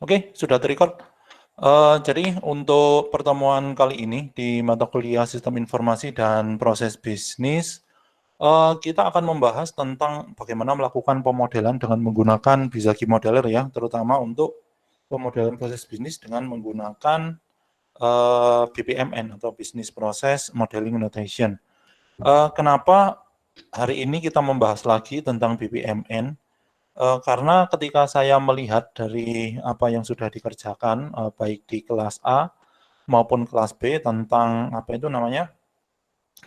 Oke, sudah terrecord. Jadi untuk pertemuan kali ini di mata kuliah Sistem Informasi dan Proses Bisnis, kita akan membahas tentang bagaimana melakukan pemodelan dengan menggunakan Bizaki Modeler ya, terutama untuk pemodelan proses bisnis dengan menggunakan BPMN atau Business Process Modeling Notation. Kenapa hari ini kita membahas lagi tentang BPMN? Karena ketika saya melihat dari apa yang sudah dikerjakan, baik di kelas A maupun kelas B tentang apa itu namanya,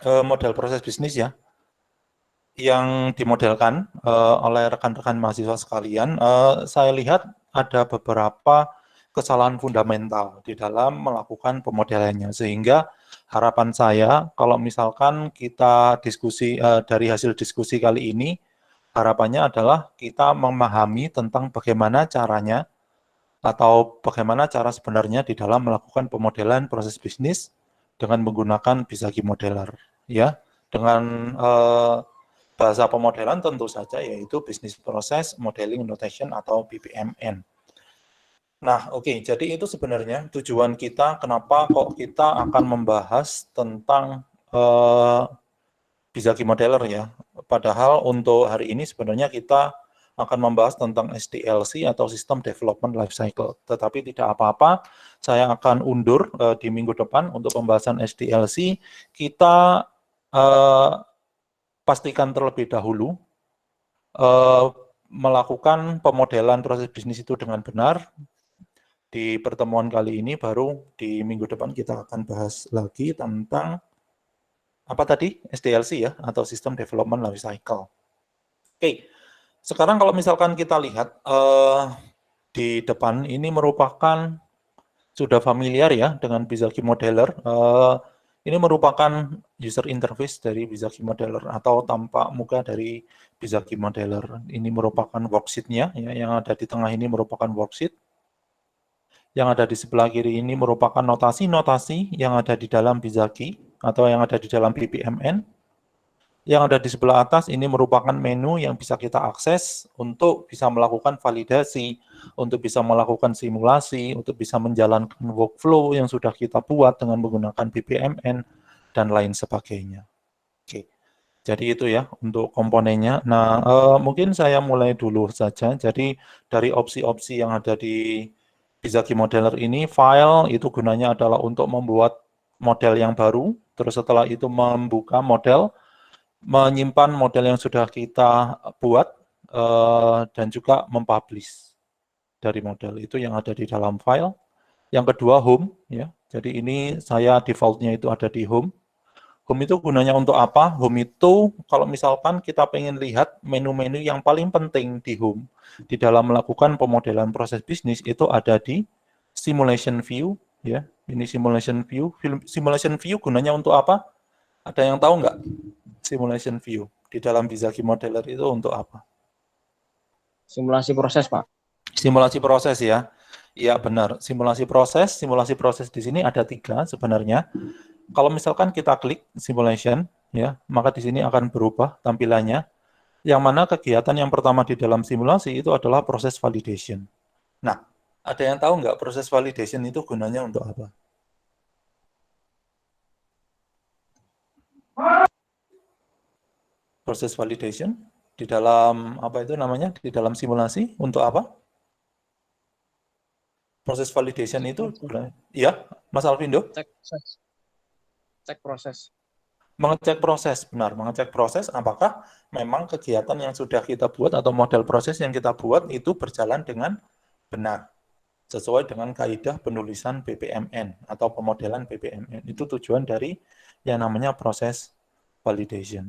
model proses bisnis ya, yang dimodelkan oleh rekan-rekan mahasiswa sekalian, saya lihat ada beberapa kesalahan fundamental di dalam melakukan pemodelannya. Sehingga harapan saya kalau misalkan kita diskusi dari hasil diskusi kali ini, harapannya adalah kita memahami tentang bagaimana caranya atau bagaimana cara sebenarnya di dalam melakukan pemodelan proses bisnis dengan menggunakan Bizaki Modeler, ya. Dengan bahasa pemodelan tentu saja yaitu Business Process Modeling Notation atau BPMN. Nah, oke, jadi itu sebenarnya tujuan kita kenapa kok kita akan membahas tentang Bizaki Modeler ya. Padahal untuk hari ini sebenarnya kita akan membahas tentang SDLC atau System Development Lifecycle. Tetapi tidak apa-apa, saya akan undur di minggu depan untuk pembahasan SDLC. Kita pastikan terlebih dahulu melakukan pemodelan proses bisnis itu dengan benar. Di pertemuan kali ini baru di minggu depan kita akan bahas lagi tentang apa tadi? SDLC ya, atau System Development Lifecycle. Oke, sekarang kalau misalkan kita lihat di depan ini merupakan sudah familiar ya dengan Bizaki Modeler. Ini merupakan user interface dari Bizaki Modeler atau tampak muka dari Bizaki Modeler. Ini merupakan worksheet-nya ya, yang ada di tengah ini merupakan worksheet. Yang ada di sebelah kiri ini merupakan notasi-notasi yang ada di dalam Bizaki atau yang ada di dalam BPMN. Yang ada di sebelah atas ini merupakan menu yang bisa kita akses untuk bisa melakukan validasi, untuk bisa melakukan simulasi, untuk bisa menjalankan workflow yang sudah kita buat dengan menggunakan BPMN, dan lain sebagainya. Oke, jadi itu ya untuk komponennya. Nah, mungkin saya mulai dulu saja. Jadi dari opsi-opsi yang ada di Bizaki Modeler ini, file itu gunanya adalah untuk membuat model yang baru, terus setelah itu membuka model, menyimpan model yang sudah kita buat, dan juga mempublish dari model itu yang ada di dalam file. Yang kedua home ya. Jadi ini saya defaultnya itu ada di home. Home itu gunanya untuk apa? Home itu kalau misalkan kita pengen lihat menu-menu yang paling penting di home di dalam melakukan pemodelan proses bisnis itu ada di simulation view ya. Ini simulation view. Simulation view gunanya untuk apa? Ada yang tahu nggak? Simulation view di dalam Bizaki Modeler itu untuk apa? Simulasi proses, Pak. Simulasi proses ya. Iya benar, simulasi proses di sini ada 3 sebenarnya. Kalau misalkan kita klik simulation ya, maka di sini akan berubah tampilannya. Yang mana kegiatan yang pertama di dalam simulasi itu adalah proses validation. Nah, ada yang tahu nggak proses validation itu gunanya untuk apa? Proses validation di dalam apa itu namanya? Di dalam simulasi untuk apa? Proses validation itu, ya, Mas Alvindo? Cek proses. Mengecek proses, benar. Mengecek proses apakah memang kegiatan yang sudah kita buat atau model proses yang kita buat itu berjalan dengan benar. Sesuai dengan kaidah penulisan BPMN atau pemodelan BPMN. Itu tujuan dari yang namanya proses validation.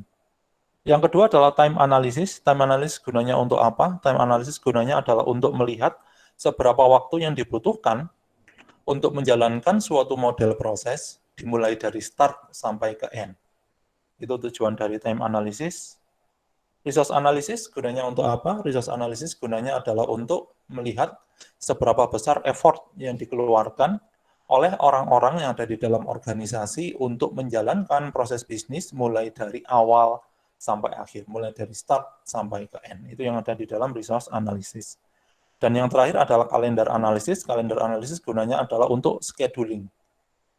Yang kedua adalah time analysis. Time analysis gunanya untuk apa? Time analysis gunanya adalah untuk melihat seberapa waktu yang dibutuhkan untuk menjalankan suatu model proses dimulai dari start sampai ke end. Itu tujuan dari time analysis. Resource analysis gunanya untuk apa? Resource analysis gunanya adalah untuk melihat seberapa besar effort yang dikeluarkan oleh orang-orang yang ada di dalam organisasi untuk menjalankan proses bisnis mulai dari awal sampai akhir, mulai dari start sampai ke end. Itu yang ada di dalam resource analysis. Dan yang terakhir adalah kalender analisis. Kalender analisis gunanya adalah untuk scheduling.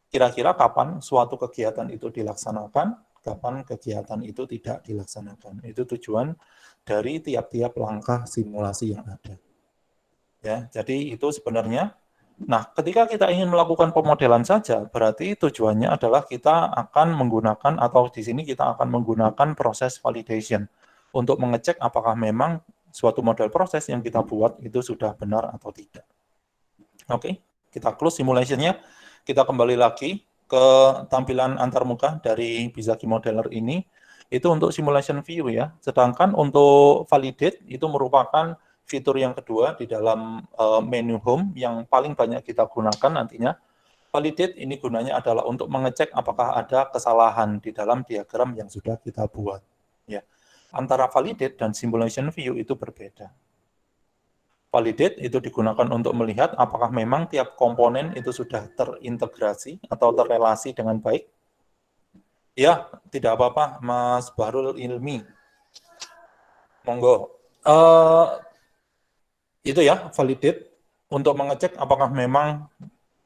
Kira-kira kapan suatu kegiatan itu dilaksanakan, kapan kegiatan itu tidak dilaksanakan. Itu tujuan dari tiap-tiap langkah simulasi yang ada. Ya, jadi itu sebenarnya. Nah, ketika kita ingin melakukan pemodelan saja, berarti tujuannya adalah kita akan menggunakan, atau di sini kita akan menggunakan proses validation untuk mengecek apakah memang suatu model proses yang kita buat itu sudah benar atau tidak. Oke, kita close simulation-nya. Kita kembali lagi ke tampilan antarmuka dari Bizaki Modeler ini. Itu untuk simulation view ya. Sedangkan untuk validate itu merupakan fitur yang kedua di dalam menu home yang paling banyak kita gunakan nantinya. Validate ini gunanya adalah untuk mengecek apakah ada kesalahan di dalam diagram yang sudah kita buat. Ya. Antara validate dan simulation view itu berbeda. Validate itu digunakan untuk melihat apakah memang tiap komponen itu sudah terintegrasi atau terrelasi dengan baik. Ya, tidak apa-apa, Mas Bahrul Ilmi. Monggo. Itu ya, validate untuk mengecek apakah memang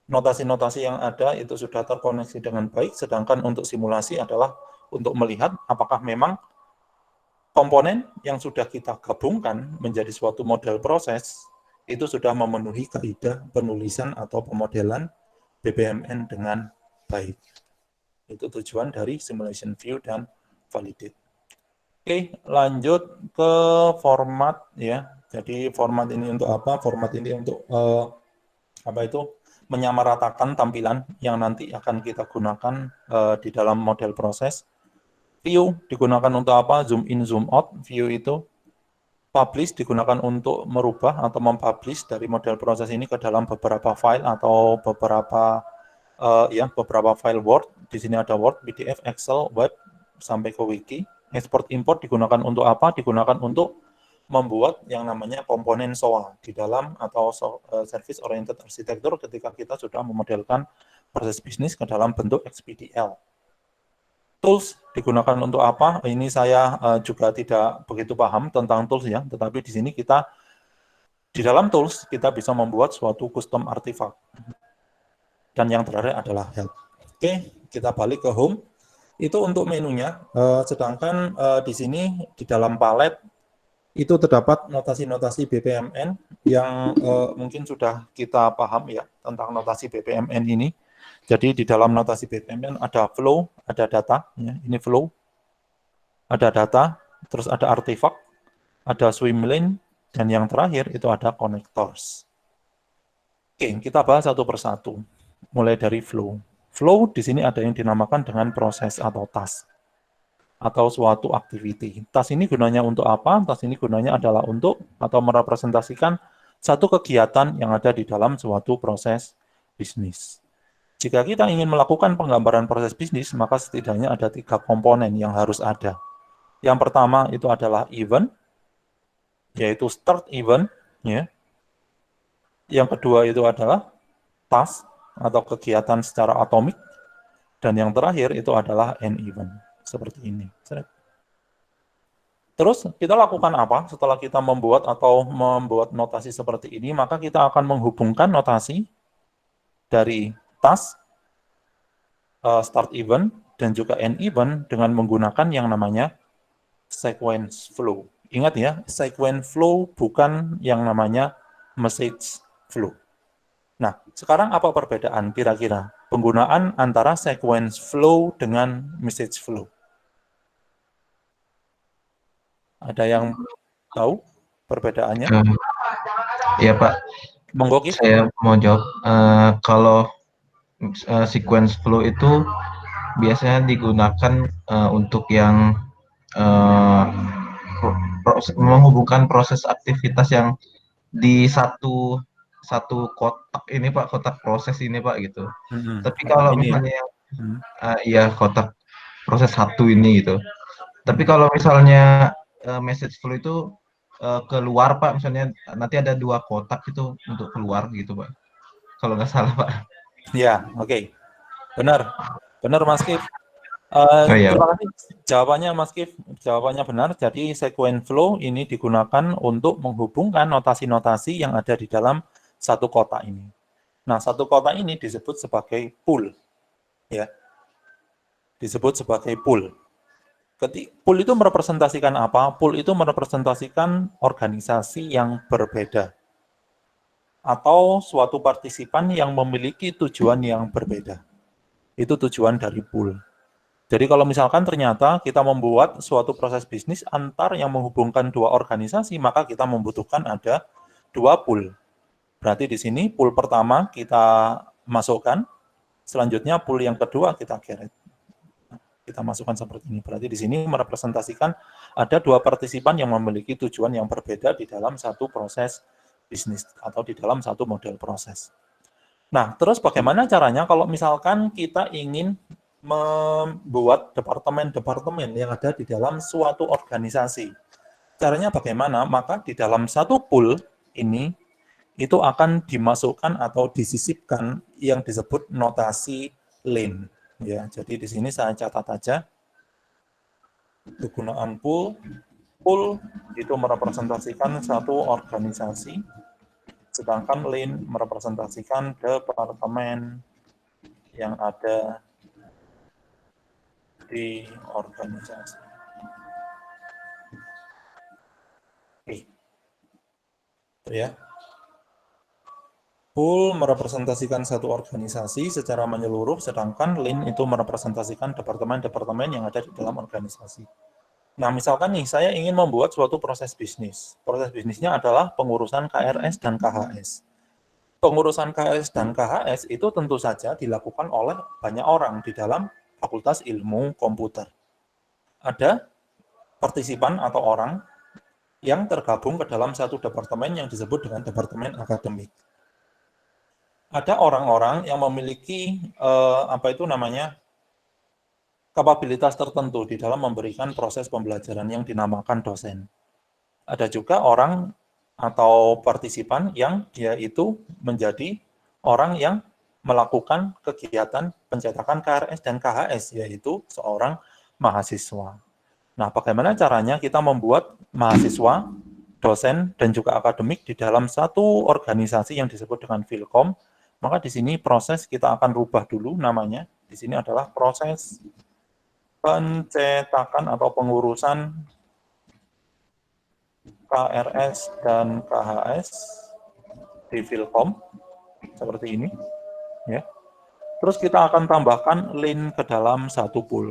notasi-notasi yang ada itu sudah terkoneksi dengan baik, sedangkan untuk simulasi adalah untuk melihat apakah memang komponen yang sudah kita gabungkan menjadi suatu model proses itu sudah memenuhi kaidah penulisan atau pemodelan BPMN dengan baik. Itu tujuan dari simulation view dan validate. Oke, lanjut ke format ya. Jadi format ini untuk apa? Format ini untuk menyamaratakan tampilan yang nanti akan kita gunakan di dalam model proses. View digunakan untuk apa? Zoom in, zoom out. View itu publish digunakan untuk merubah atau mempublish dari model proses ini ke dalam beberapa file atau beberapa beberapa file Word. Di sini ada Word, PDF, Excel, Web sampai ke Wiki. Export import digunakan untuk apa? Digunakan untuk membuat yang namanya komponen SOA di dalam atau Service Oriented Architecture ketika kita sudah memodelkan proses bisnis ke dalam bentuk XPDL. Tools digunakan untuk apa? Ini saya juga tidak begitu paham tentang tools ya, tetapi di sini kita di dalam tools kita bisa membuat suatu custom artifact. Dan yang terakhir adalah help. Oke, kita balik ke home. Itu untuk menunya. Sedangkan di sini di dalam palet itu terdapat notasi-notasi BPMN yang mungkin sudah kita paham ya tentang notasi BPMN ini. Jadi di dalam notasi BPMN ada flow, ada data, ya, ini flow, ada data, terus ada artifact, ada swim lane, dan yang terakhir itu ada connectors. Oke, kita bahas satu persatu. Mulai dari flow. Flow di sini ada yang dinamakan dengan proses atau task atau suatu activity. Task ini gunanya untuk apa? Task ini gunanya adalah untuk atau merepresentasikan satu kegiatan yang ada di dalam suatu proses bisnis. Jika kita ingin melakukan penggambaran proses bisnis, maka setidaknya ada 3 komponen yang harus ada. Yang pertama itu adalah event, yaitu start event. Ya. Yang kedua itu adalah task atau kegiatan secara atomik. Dan yang terakhir itu adalah end event. Seperti ini. Terus kita lakukan apa setelah kita membuat notasi seperti ini? Maka kita akan menghubungkan notasi dari task, start event, dan juga end event dengan menggunakan yang namanya sequence flow. Ingat ya, sequence flow bukan yang namanya message flow. Nah, sekarang apa perbedaan kira-kira penggunaan antara sequence flow dengan message flow? Ada yang tahu perbedaannya? Iya Pak, Monggo, Ki. saya mau jawab. Kalau sequence flow itu biasanya digunakan untuk yang menghubungkan proses aktivitas yang di satu kotak ini Pak, kotak proses ini Pak gitu. Tapi kalau ini misalnya iya kotak proses satu ini gitu. Tapi kalau misalnya message flow itu keluar Pak, misalnya nanti ada 2 kotak itu untuk keluar gitu Pak. Kalau nggak salah Pak. Ya, oke. Benar. Benar Mas Kif. ya. Terima kasih jawabannya Mas Kif. Jawabannya benar. Jadi sequence flow ini digunakan untuk menghubungkan notasi-notasi yang ada di dalam satu kotak ini. Nah, satu kotak ini disebut sebagai pool. Ya. Disebut sebagai pool. Pool itu merepresentasikan apa? Pool itu merepresentasikan organisasi yang berbeda. Atau suatu partisipan yang memiliki tujuan yang berbeda. Itu tujuan dari pool. Jadi kalau misalkan ternyata kita membuat suatu proses bisnis antar yang menghubungkan dua organisasi, maka kita membutuhkan ada dua pool. Berarti di sini pool pertama kita masukkan, selanjutnya pool yang kedua kita geret. Kita masukkan seperti ini. Berarti di sini merepresentasikan ada dua partisipan yang memiliki tujuan yang berbeda di dalam satu proses bisnis atau di dalam satu model proses. Nah, terus bagaimana caranya kalau misalkan kita ingin membuat departemen-departemen yang ada di dalam suatu organisasi. Caranya bagaimana? Maka di dalam satu pool ini, itu akan dimasukkan atau disisipkan yang disebut notasi lane. Ya, jadi di sini saya catat aja. Kegunaan pool itu merepresentasikan satu organisasi, sedangkan lane merepresentasikan departemen yang ada di organisasi. Oke. Itu ya. Pool merepresentasikan satu organisasi secara menyeluruh, sedangkan lane itu merepresentasikan departemen-departemen yang ada di dalam organisasi. Nah, misalkan nih, saya ingin membuat suatu proses bisnis. Proses bisnisnya adalah pengurusan KRS dan KHS. Pengurusan KRS dan KHS itu tentu saja dilakukan oleh banyak orang di dalam Fakultas Ilmu Komputer. Ada partisipan atau orang yang tergabung ke dalam satu departemen yang disebut dengan departemen akademik. Ada orang-orang yang memiliki kapabilitas tertentu di dalam memberikan proses pembelajaran yang dinamakan dosen. Ada juga orang atau partisipan yang dia itu menjadi orang yang melakukan kegiatan pencetakan KRS dan KHS, yaitu seorang mahasiswa. Nah, bagaimana caranya kita membuat mahasiswa, dosen, dan juga akademik di dalam satu organisasi yang disebut dengan Filkom? Maka di sini proses kita akan rubah dulu namanya. Di sini adalah proses pencetakan atau pengurusan KRS dan KHS di Filkom seperti ini, ya. Terus kita akan tambahkan lane ke dalam satu pool.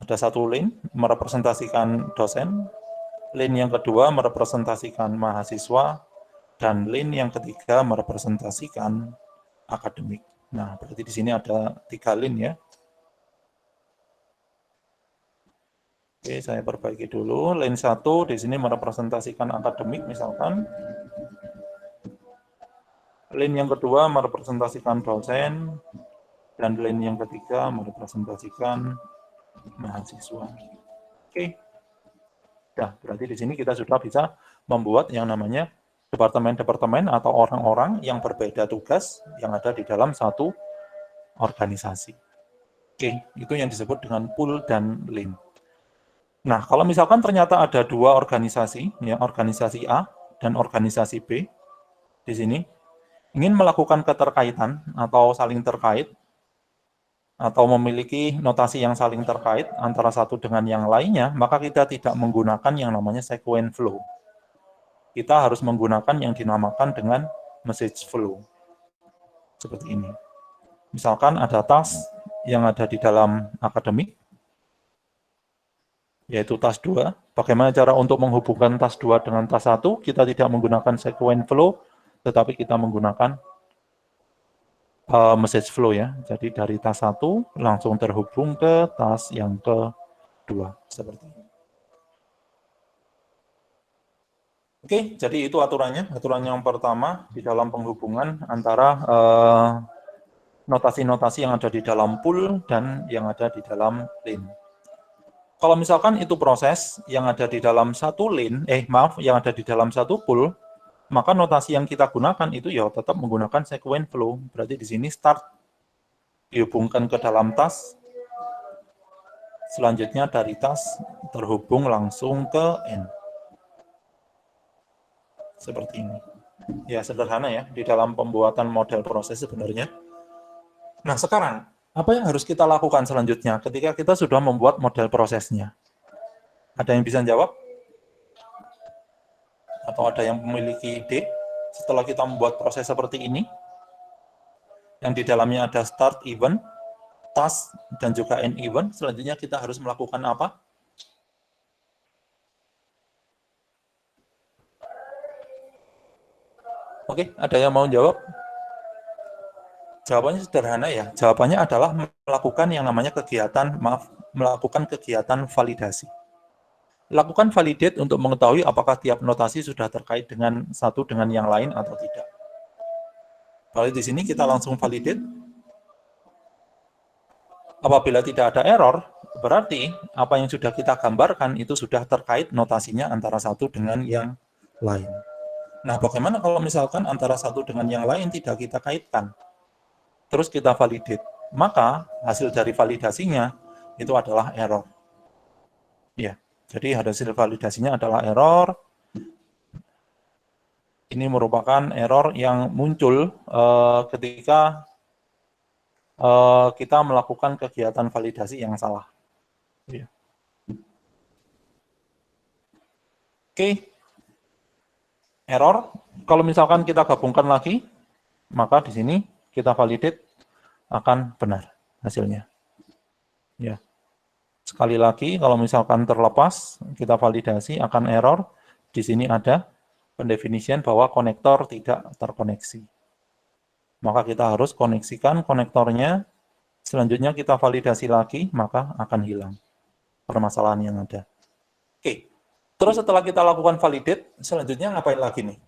Ada satu lane merepresentasikan dosen, lane yang kedua merepresentasikan mahasiswa, dan lane yang ketiga merepresentasikan akademik. Nah, berarti di sini ada 3 lane ya. Oke, saya perbaiki dulu. Lane 1 di sini merepresentasikan akademik misalkan. Lane yang kedua merepresentasikan dosen, dan lane yang ketiga merepresentasikan mahasiswa. Oke. Nah, berarti di sini kita sudah bisa membuat yang namanya departemen-departemen atau orang-orang yang berbeda tugas yang ada di dalam satu organisasi. Oke, itu yang disebut dengan pool dan lane. Nah, kalau misalkan ternyata ada dua organisasi, ya, organisasi A dan organisasi B, di sini ingin melakukan keterkaitan atau saling terkait, atau memiliki notasi yang saling terkait antara satu dengan yang lainnya, maka kita tidak menggunakan yang namanya sequence flow. Kita harus menggunakan yang dinamakan dengan message flow. Seperti ini. Misalkan ada task yang ada di dalam akademik, yaitu task 2. Bagaimana cara untuk menghubungkan task 2 dengan task 1? Kita tidak menggunakan sequence flow, tetapi kita menggunakan message flow ya. Jadi dari task 1 langsung terhubung ke task yang kedua. Seperti ini. Oke, jadi itu aturannya. Aturan yang pertama di dalam penghubungan antara notasi-notasi yang ada di dalam pool dan yang ada di dalam lane. Kalau misalkan itu proses yang ada di dalam satu lane, yang ada di dalam satu pool, maka notasi yang kita gunakan itu ya tetap menggunakan sequence flow. Berarti di sini start dihubungkan ke dalam tas, selanjutnya dari tas terhubung langsung ke N. Seperti ini. Ya, sederhana ya, di dalam pembuatan model proses sebenarnya. Nah, sekarang, apa yang harus kita lakukan selanjutnya ketika kita sudah membuat model prosesnya? Ada yang bisa jawab? Atau ada yang memiliki ide setelah kita membuat proses seperti ini? Yang di dalamnya ada start event, task, dan juga end event. Selanjutnya kita harus melakukan apa? Oke, ada yang mau jawab? Jawabannya sederhana ya. Jawabannya adalah melakukan yang namanya melakukan kegiatan validasi. Lakukan validate untuk mengetahui apakah tiap notasi sudah terkait dengan satu dengan yang lain atau tidak. Kalau di sini kita langsung validate. Apabila tidak ada error, berarti apa yang sudah kita gambarkan itu sudah terkait notasinya antara satu dengan yang lain. Nah, bagaimana kalau misalkan antara satu dengan yang lain tidak kita kaitkan? Terus kita validate. Maka hasil dari validasinya itu adalah error. Ya, jadi hasil validasinya adalah error. Ini merupakan error yang muncul ketika kita melakukan kegiatan validasi yang salah. Ya. Oke. Error, kalau misalkan kita gabungkan lagi, maka di sini kita validate akan benar hasilnya. Ya. Sekali lagi, kalau misalkan terlepas, kita validasi akan error. Di sini ada pendefinisian bahwa konektor tidak terkoneksi. Maka kita harus koneksikan konektornya. Selanjutnya kita validasi lagi, maka akan hilang permasalahan yang ada. Oke. Terus setelah kita lakukan validate, selanjutnya ngapain lagi nih?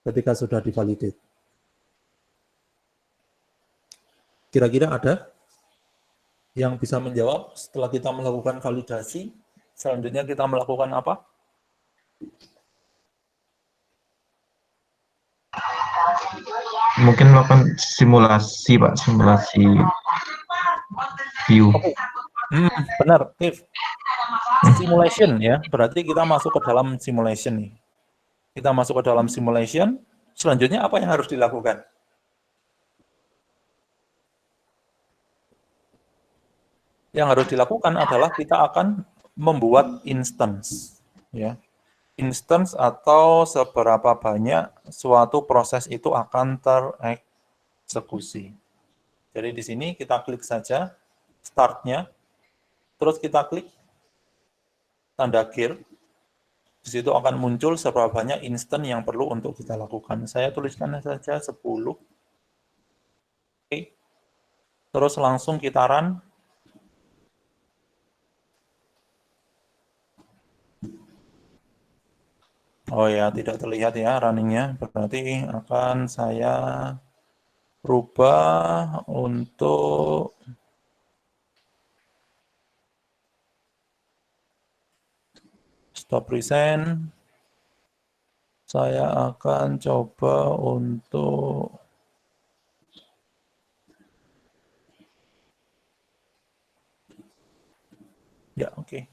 Ketika sudah divalidate. Kira-kira ada yang bisa menjawab setelah kita melakukan validasi, selanjutnya kita melakukan apa? Mungkin melakukan simulasi, Pak, simulasi view. Benar, Tiff. Simulation ya, berarti kita masuk ke dalam simulation nih. Kita masuk ke dalam simulation, selanjutnya apa yang harus dilakukan? Yang harus dilakukan adalah kita akan membuat instance, ya. Instance atau seberapa banyak suatu proses itu akan tereksekusi. Jadi di sini kita klik saja startnya, terus kita klik tanda gear. Di situ akan muncul seberapa banyak instan yang perlu untuk kita lakukan. Saya tuliskan saja 10. Oke. Terus langsung kita run. Oh ya, tidak terlihat ya runningnya. Berarti akan saya rubah untuk stop present. Saya akan coba untuk ya, oke.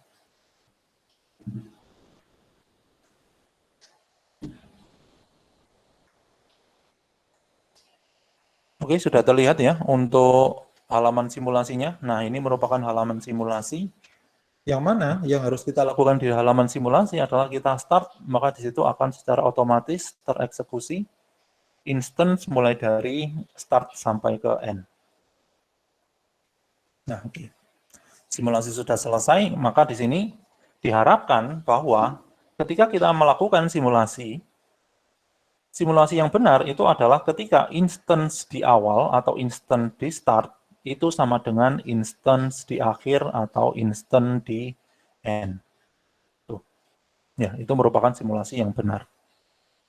Oke, sudah terlihat ya untuk halaman simulasinya. Nah, ini merupakan halaman simulasi. Yang mana yang harus kita lakukan di halaman simulasi adalah kita start, maka di situ akan secara otomatis tereksekusi instance mulai dari start sampai ke end. Nah, oke. Simulasi sudah selesai, maka di sini diharapkan bahwa ketika kita melakukan simulasi, simulasi yang benar itu adalah ketika instance di awal atau instance di start itu sama dengan instance di akhir atau instance di end. Tuh. Ya, itu merupakan simulasi yang benar.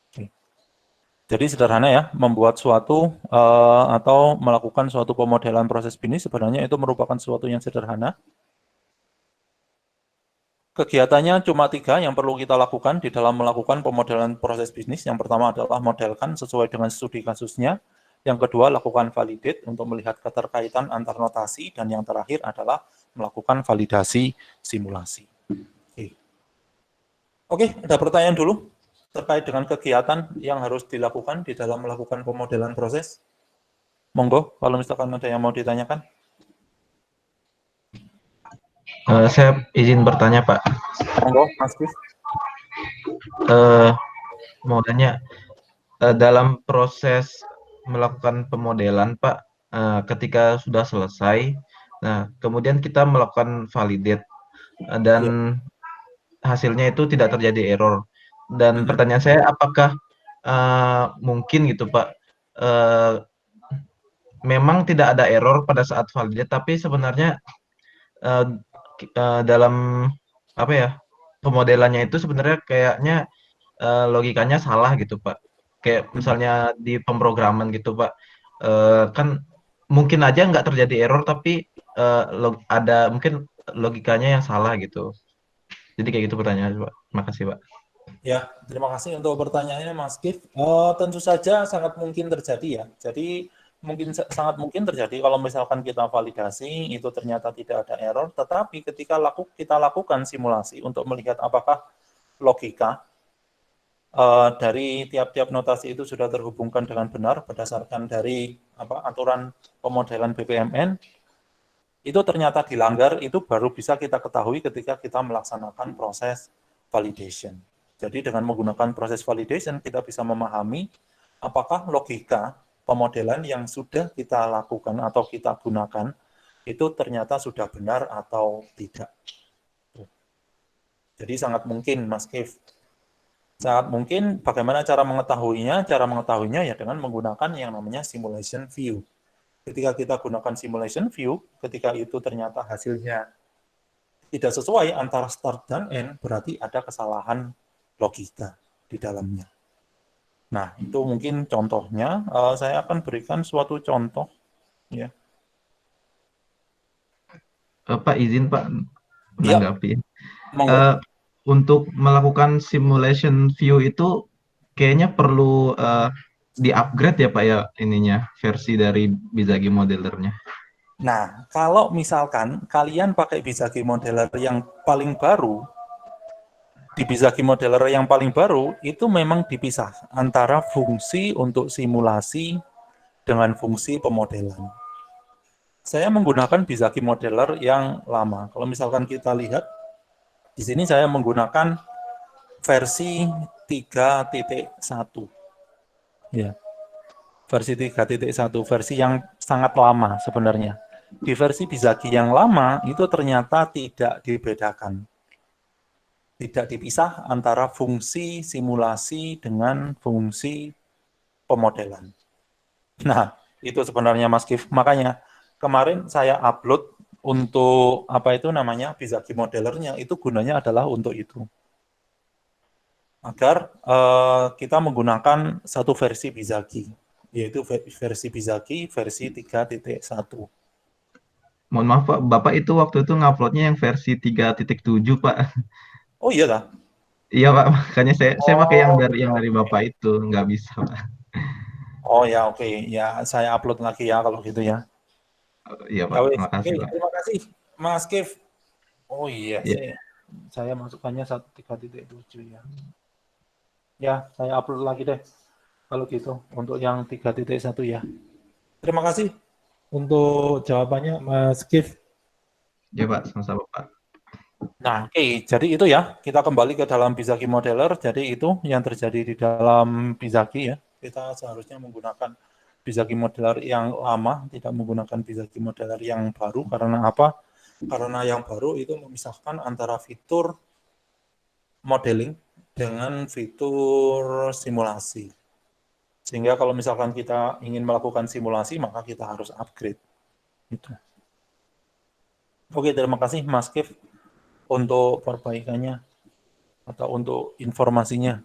Oke. Jadi sederhana ya, membuat suatu atau melakukan suatu pemodelan proses bisnis sebenarnya itu merupakan suatu yang sederhana. Kegiatannya cuma 3 yang perlu kita lakukan di dalam melakukan pemodelan proses bisnis. Yang pertama adalah modelkan sesuai dengan studi kasusnya. Yang kedua, lakukan validate untuk melihat keterkaitan antar notasi. Dan yang terakhir adalah melakukan validasi simulasi. Oke, ada pertanyaan dulu terkait dengan kegiatan yang harus dilakukan di dalam melakukan pemodelan proses. Monggo, kalau misalkan ada yang mau ditanyakan. Saya izin bertanya, Pak. Monggo, Mas Kif. Mau tanya, dalam proses melakukan pemodelan, Pak, ketika sudah selesai, nah kemudian kita melakukan validate dan Ya. hasilnya itu tidak terjadi error. Dan pertanyaan saya, apakah mungkin gitu, Pak, memang tidak ada error pada saat validate, tapi sebenarnya dalam apa ya pemodelannya itu sebenarnya kayaknya logikanya salah gitu, Pak. Kayak misalnya di pemrograman gitu, Pak. Kan mungkin aja nggak terjadi error, tapi ada mungkin logikanya yang salah gitu. Jadi kayak gitu pertanyaan, Pak. Makasih, Pak. Ya, terima kasih untuk pertanyaannya, Mas Kif. Tentu saja sangat mungkin terjadi ya. Jadi sangat mungkin terjadi kalau misalkan kita validasi itu ternyata tidak ada error, tetapi ketika kita lakukan simulasi untuk melihat apakah logika dari tiap-tiap notasi itu sudah terhubungkan dengan benar berdasarkan dari aturan pemodelan BPMN, itu ternyata dilanggar, itu baru bisa kita ketahui ketika kita melaksanakan proses validation. Jadi dengan menggunakan proses validation, kita bisa memahami apakah logika pemodelan yang sudah kita lakukan atau kita gunakan itu ternyata sudah benar atau tidak. Jadi sangat mungkin, Mas Kif. Sangat mungkin. Bagaimana cara mengetahuinya? Cara mengetahuinya ya dengan menggunakan yang namanya simulation view. Ketika kita gunakan simulation view, ketika itu ternyata hasilnya tidak sesuai antara start dan end, berarti ada kesalahan logika di dalamnya. Nah, itu mungkin contohnya. Saya akan berikan suatu contoh. Ya. Pak izin, Pak, Ya, menanggapi. monggo. Untuk melakukan simulation view itu kayaknya perlu di-upgrade ya, Pak, ya, ininya, versi dari Bizagi modelernya. Nah, kalau misalkan kalian pakai Bizagi modeler yang paling baru, di Bizagi modeler yang paling baru, itu memang dipisah antara fungsi untuk simulasi dengan fungsi pemodelan. Saya menggunakan Bizagi modeler yang lama. Kalau misalkan kita lihat, di sini saya menggunakan versi 3.1. Ya, versi 3.1, versi yang sangat lama sebenarnya. Di versi Bizagi yang lama itu ternyata tidak dibedakan. Tidak dipisah antara fungsi simulasi dengan fungsi pemodelan. Nah, itu sebenarnya Mas Kif. Makanya kemarin saya upload untuk Bizagi modelernya, itu gunanya adalah untuk itu. Agar kita menggunakan satu versi Bizagi, yaitu versi Bizagi versi 3.1. Mohon maaf, Pak, Bapak itu waktu itu nguploadnya yang versi 3.7, Pak. Oh iya lah. Iya, Pak, makanya saya pakai yang Oh, dari Bapak itu, nggak bisa, Pak. oh ya, oke. Ya, saya upload lagi ya kalau gitu ya. Iya, Ya Pak, wes, oke, makasih, Pak. terima kasih Mas Kif. Oh iya, Iya, saya masukkannya 3.7 ya. Ya, saya upload lagi deh. Kalau gitu, untuk yang 3.1 ya. Terima kasih untuk jawabannya, Mas Kif. iya, Pak, sama-sama, Pak. Nah, oke, jadi itu ya. Kita kembali ke dalam Bizagi Modeler. Jadi itu yang terjadi di dalam Bizagi ya. Kita seharusnya menggunakan Bizagi Modeler yang lama, tidak menggunakan Bizagi Modeler yang baru. Karena apa? Karena yang baru itu memisahkan antara fitur modeling dengan fitur simulasi. Sehingga kalau misalkan kita ingin melakukan simulasi, maka kita harus upgrade. Itu. Oke, terima kasih Mas Kif untuk perbaikannya atau untuk informasinya.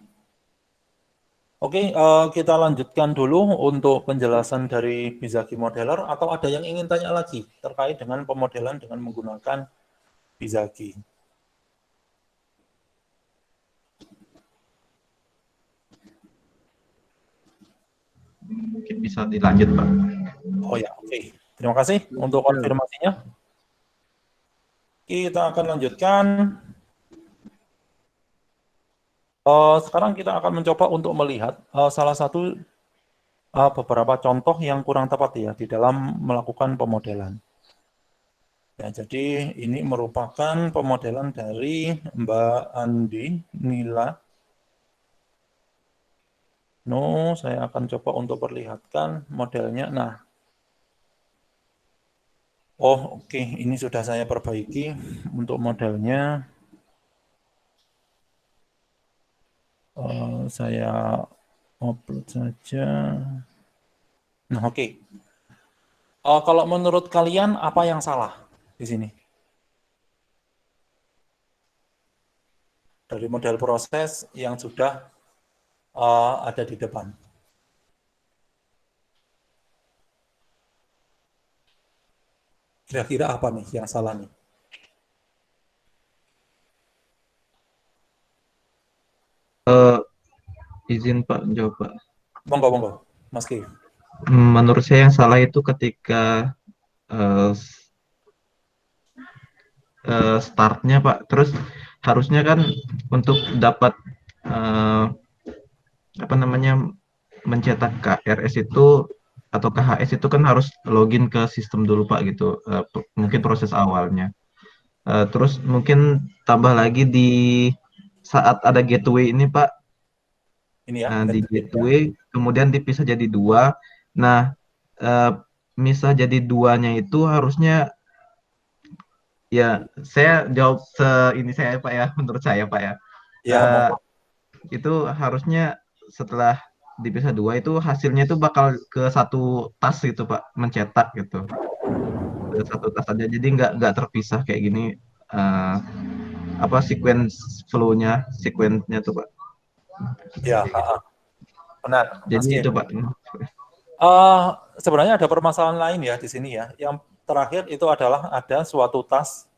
Oke, kita lanjutkan dulu untuk penjelasan dari Bizagi Modeler, atau ada yang ingin tanya lagi terkait dengan pemodelan dengan menggunakan Bizagi. mungkin bisa dilanjut, Pak. Oh ya, oke. Terima kasih untuk konfirmasinya. Kita akan lanjutkan. Sekarang kita akan mencoba untuk melihat salah satu beberapa contoh yang kurang tepat ya di dalam melakukan pemodelan. Ya, jadi ini merupakan pemodelan dari Mbak Andi Nila. Saya akan coba untuk perlihatkan modelnya. Nah, oke, ini sudah saya perbaiki untuk modelnya. Saya upload saja. Nah, oke. Kalau menurut kalian apa yang salah di sini? Dari model proses yang sudah ada di depan. Kira-kira apa nih yang salah nih? Izin Pak menjawab, Pak. Monggo, Mas Ki. Menurut saya yang salah itu ketika startnya, Pak. Terus harusnya kan untuk dapat mencetak KRS itu atau KHS itu kan harus login ke sistem dulu, Pak, gitu. Mungkin proses awalnya. Terus mungkin tambah lagi di saat ada gateway ini, Pak. Ini ya. Di gateway kemudian dipisah jadi dua. Nah, misah jadi duanya itu harusnya ya, saya jawab ini saya Pak ya, menurut saya Pak ya. Ya, monggo. Itu harusnya setelah dipisah dua itu hasilnya itu bakal ke satu tas gitu Pak, mencetak gitu. Ke satu tas aja, jadi nggak terpisah kayak gini. Sequence flow-nya, sequence-nya tuh Pak. Ya, benar, Mas Jadi Ki. itu Pak. Sebenarnya ada permasalahan lain ya di sini ya. Yang terakhir itu adalah ada suatu tas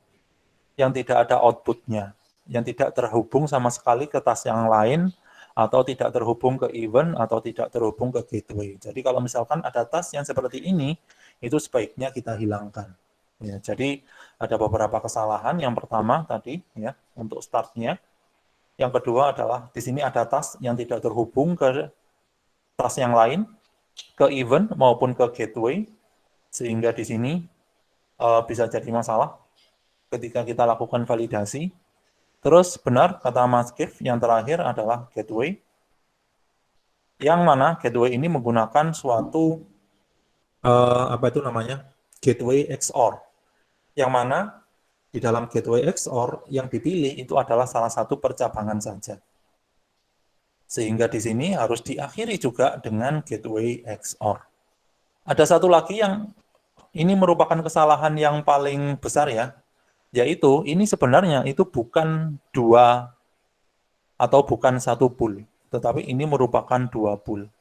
yang tidak ada output-nya, yang tidak terhubung sama sekali ke tas yang lain, atau tidak terhubung ke event, atau tidak terhubung ke gateway. Jadi kalau misalkan ada tas yang seperti ini, itu sebaiknya kita hilangkan. Ya, jadi ada beberapa kesalahan. Yang pertama tadi ya untuk startnya. Yang kedua adalah di sini ada tas yang tidak terhubung ke tas yang lain, ke event maupun ke gateway, sehingga di sini bisa jadi masalah ketika kita lakukan validasi. Terus benar kata Mas Kif, yang terakhir adalah gateway, yang mana gateway ini menggunakan suatu gateway XOR, yang mana di dalam gateway XOR yang dipilih itu adalah salah satu percabangan saja. Sehingga di sini harus diakhiri juga dengan gateway XOR. Ada satu lagi yang ini merupakan kesalahan yang paling besar ya, yaitu ini sebenarnya itu bukan dua atau bukan satu pool, tetapi ini merupakan dua pool.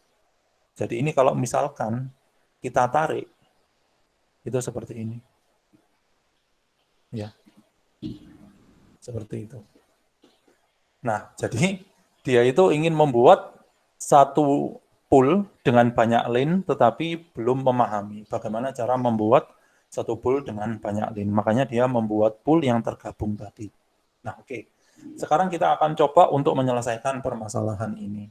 Jadi ini kalau misalkan kita tarik, itu seperti ini. Ya, seperti itu. Nah, jadi dia itu ingin membuat satu pool dengan banyak lane, tetapi belum memahami bagaimana cara membuat satu pool dengan banyak lane. Makanya dia membuat pool yang tergabung tadi. Nah, oke. Sekarang kita akan coba untuk menyelesaikan permasalahan ini.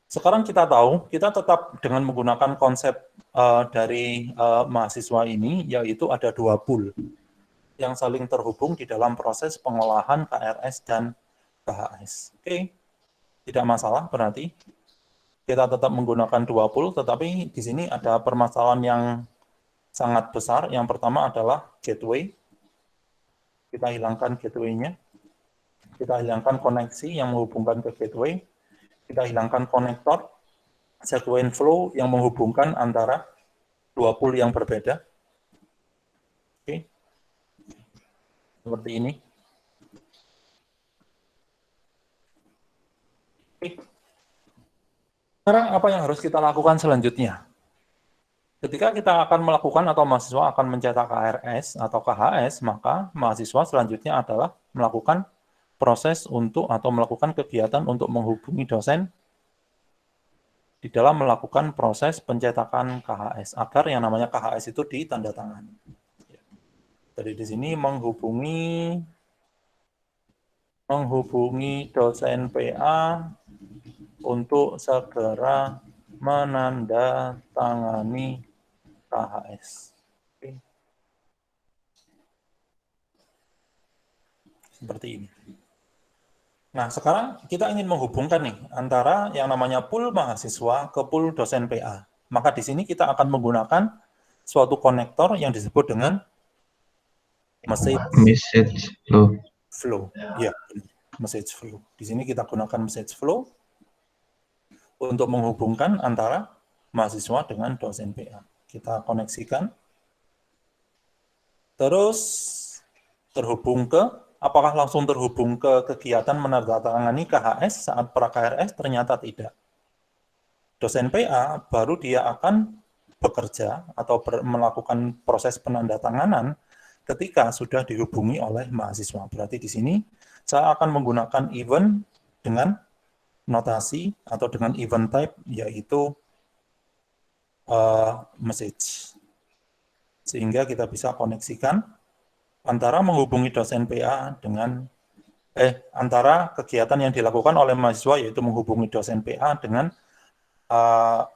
Sekarang kita tahu, kita tetap dengan menggunakan konsep dari mahasiswa ini, yaitu ada dua pool yang saling terhubung di dalam proses pengolahan KRS dan KHS. Oke, tidak masalah berarti. Kita tetap menggunakan dua pool, tetapi di sini ada permasalahan yang sangat besar. Yang pertama adalah gateway. Kita hilangkan gateway-nya. Kita hilangkan koneksi yang menghubungkan ke gateway. Kita hilangkan konektor, sequence flow yang menghubungkan antara dua pool yang berbeda. Oke. Seperti ini. Oke. Sekarang apa yang harus kita lakukan selanjutnya? Ketika kita akan melakukan atau mahasiswa akan mencetak KRS atau KHS, maka mahasiswa selanjutnya adalah melakukan proses untuk atau melakukan kegiatan untuk menghubungi dosen di dalam melakukan proses pencetakan KHS agar yang namanya KHS itu ditandatangani. Jadi di sini menghubungi dosen PA untuk segera menandatangani KHS. Oke. Seperti ini. Nah, sekarang kita ingin menghubungkan nih antara yang namanya pool mahasiswa ke pool dosen PA. Maka di sini kita akan menggunakan suatu konektor yang disebut dengan Message flow. Ya, message flow. Di sini kita gunakan message flow untuk menghubungkan antara mahasiswa dengan dosen PA. Kita koneksikan. Terus apakah langsung terhubung ke kegiatan menandatangani KHS saat pra-KRS? Ternyata tidak. Dosen PA baru dia akan bekerja atau melakukan proses penandatanganan ketika sudah dihubungi oleh mahasiswa. Berarti di sini saya akan menggunakan event dengan notasi atau dengan event type, yaitu message. Sehingga kita bisa koneksikan antara menghubungi dosen PA dengan antara kegiatan yang dilakukan oleh mahasiswa, yaitu menghubungi dosen PA dengan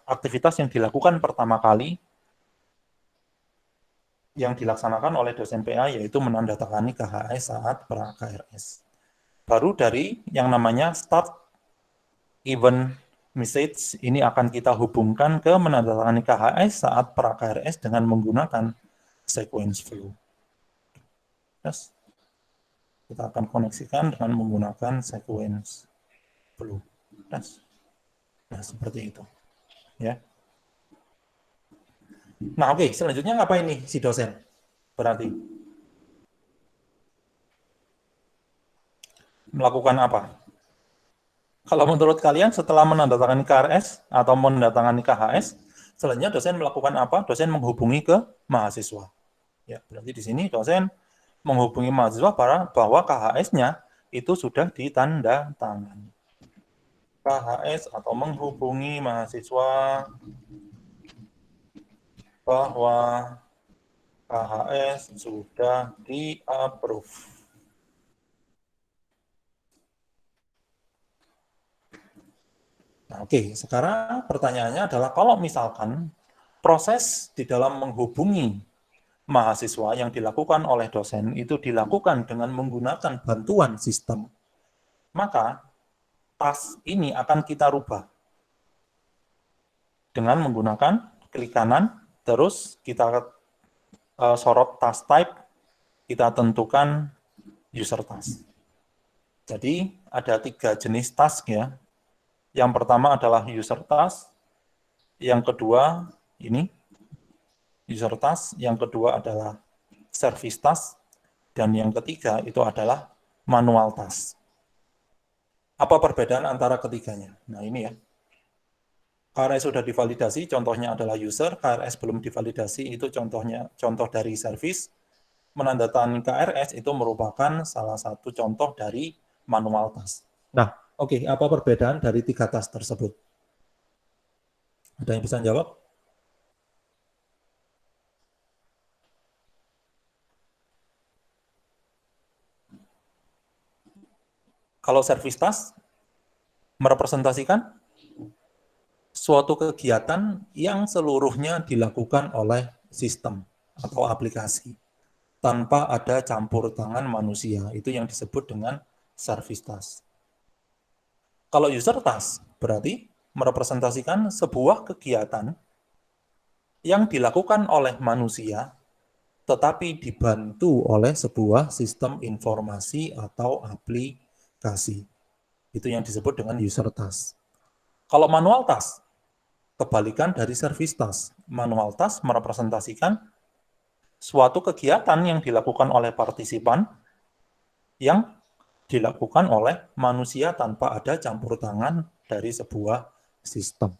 aktivitas yang dilakukan pertama kali yang dilaksanakan oleh dosen PA, yaitu menandatangani KHS saat pra-KRS. Baru dari yang namanya start event message ini akan kita hubungkan ke menandatangani KHS saat pra-KRS dengan menggunakan sequence flow. Yes. Kita akan koneksikan dengan menggunakan sequence flow. Yes. Nah, seperti itu. Ya. Nah, oke, selanjutnya ngapain nih si dosen? Berarti melakukan apa? Kalau menurut kalian setelah menandatangani KRS atau menandatangani KHS, selanjutnya dosen melakukan apa? Dosen menghubungi ke mahasiswa. Ya, berarti di sini dosen menghubungi mahasiswa bahwa KHS-nya itu sudah ditandatangani. KHS atau menghubungi mahasiswa bahwa KHS sudah di-approve. Nah, oke, sekarang pertanyaannya adalah kalau misalkan proses di dalam menghubungi mahasiswa yang dilakukan oleh dosen itu dilakukan dengan menggunakan bantuan sistem, maka task ini akan kita rubah dengan menggunakan klik kanan, terus kita sorot task type, kita tentukan user task. Jadi ada 3 jenis task ya. Yang pertama adalah user task, yang kedua ini user task, yang kedua adalah service task, dan yang ketiga itu adalah manual task. Apa perbedaan antara ketiganya? Nah ini ya. KRS sudah divalidasi, contohnya adalah user. KRS belum divalidasi, itu contoh dari service. Menandatangani KRS itu merupakan salah satu contoh dari manual task. Nah, oke, apa perbedaan dari 3 task tersebut? Ada yang bisa jawab? Kalau service task merepresentasikan suatu kegiatan yang seluruhnya dilakukan oleh sistem atau aplikasi tanpa ada campur tangan manusia. Itu yang disebut dengan service task. Kalau user task berarti merepresentasikan sebuah kegiatan yang dilakukan oleh manusia tetapi dibantu oleh sebuah sistem informasi atau aplikasi. Itu yang disebut dengan user task. Kalau manual task, kebalikan dari service task. Manual task merepresentasikan suatu kegiatan yang dilakukan oleh partisipan yang dilakukan oleh manusia tanpa ada campur tangan dari sebuah sistem.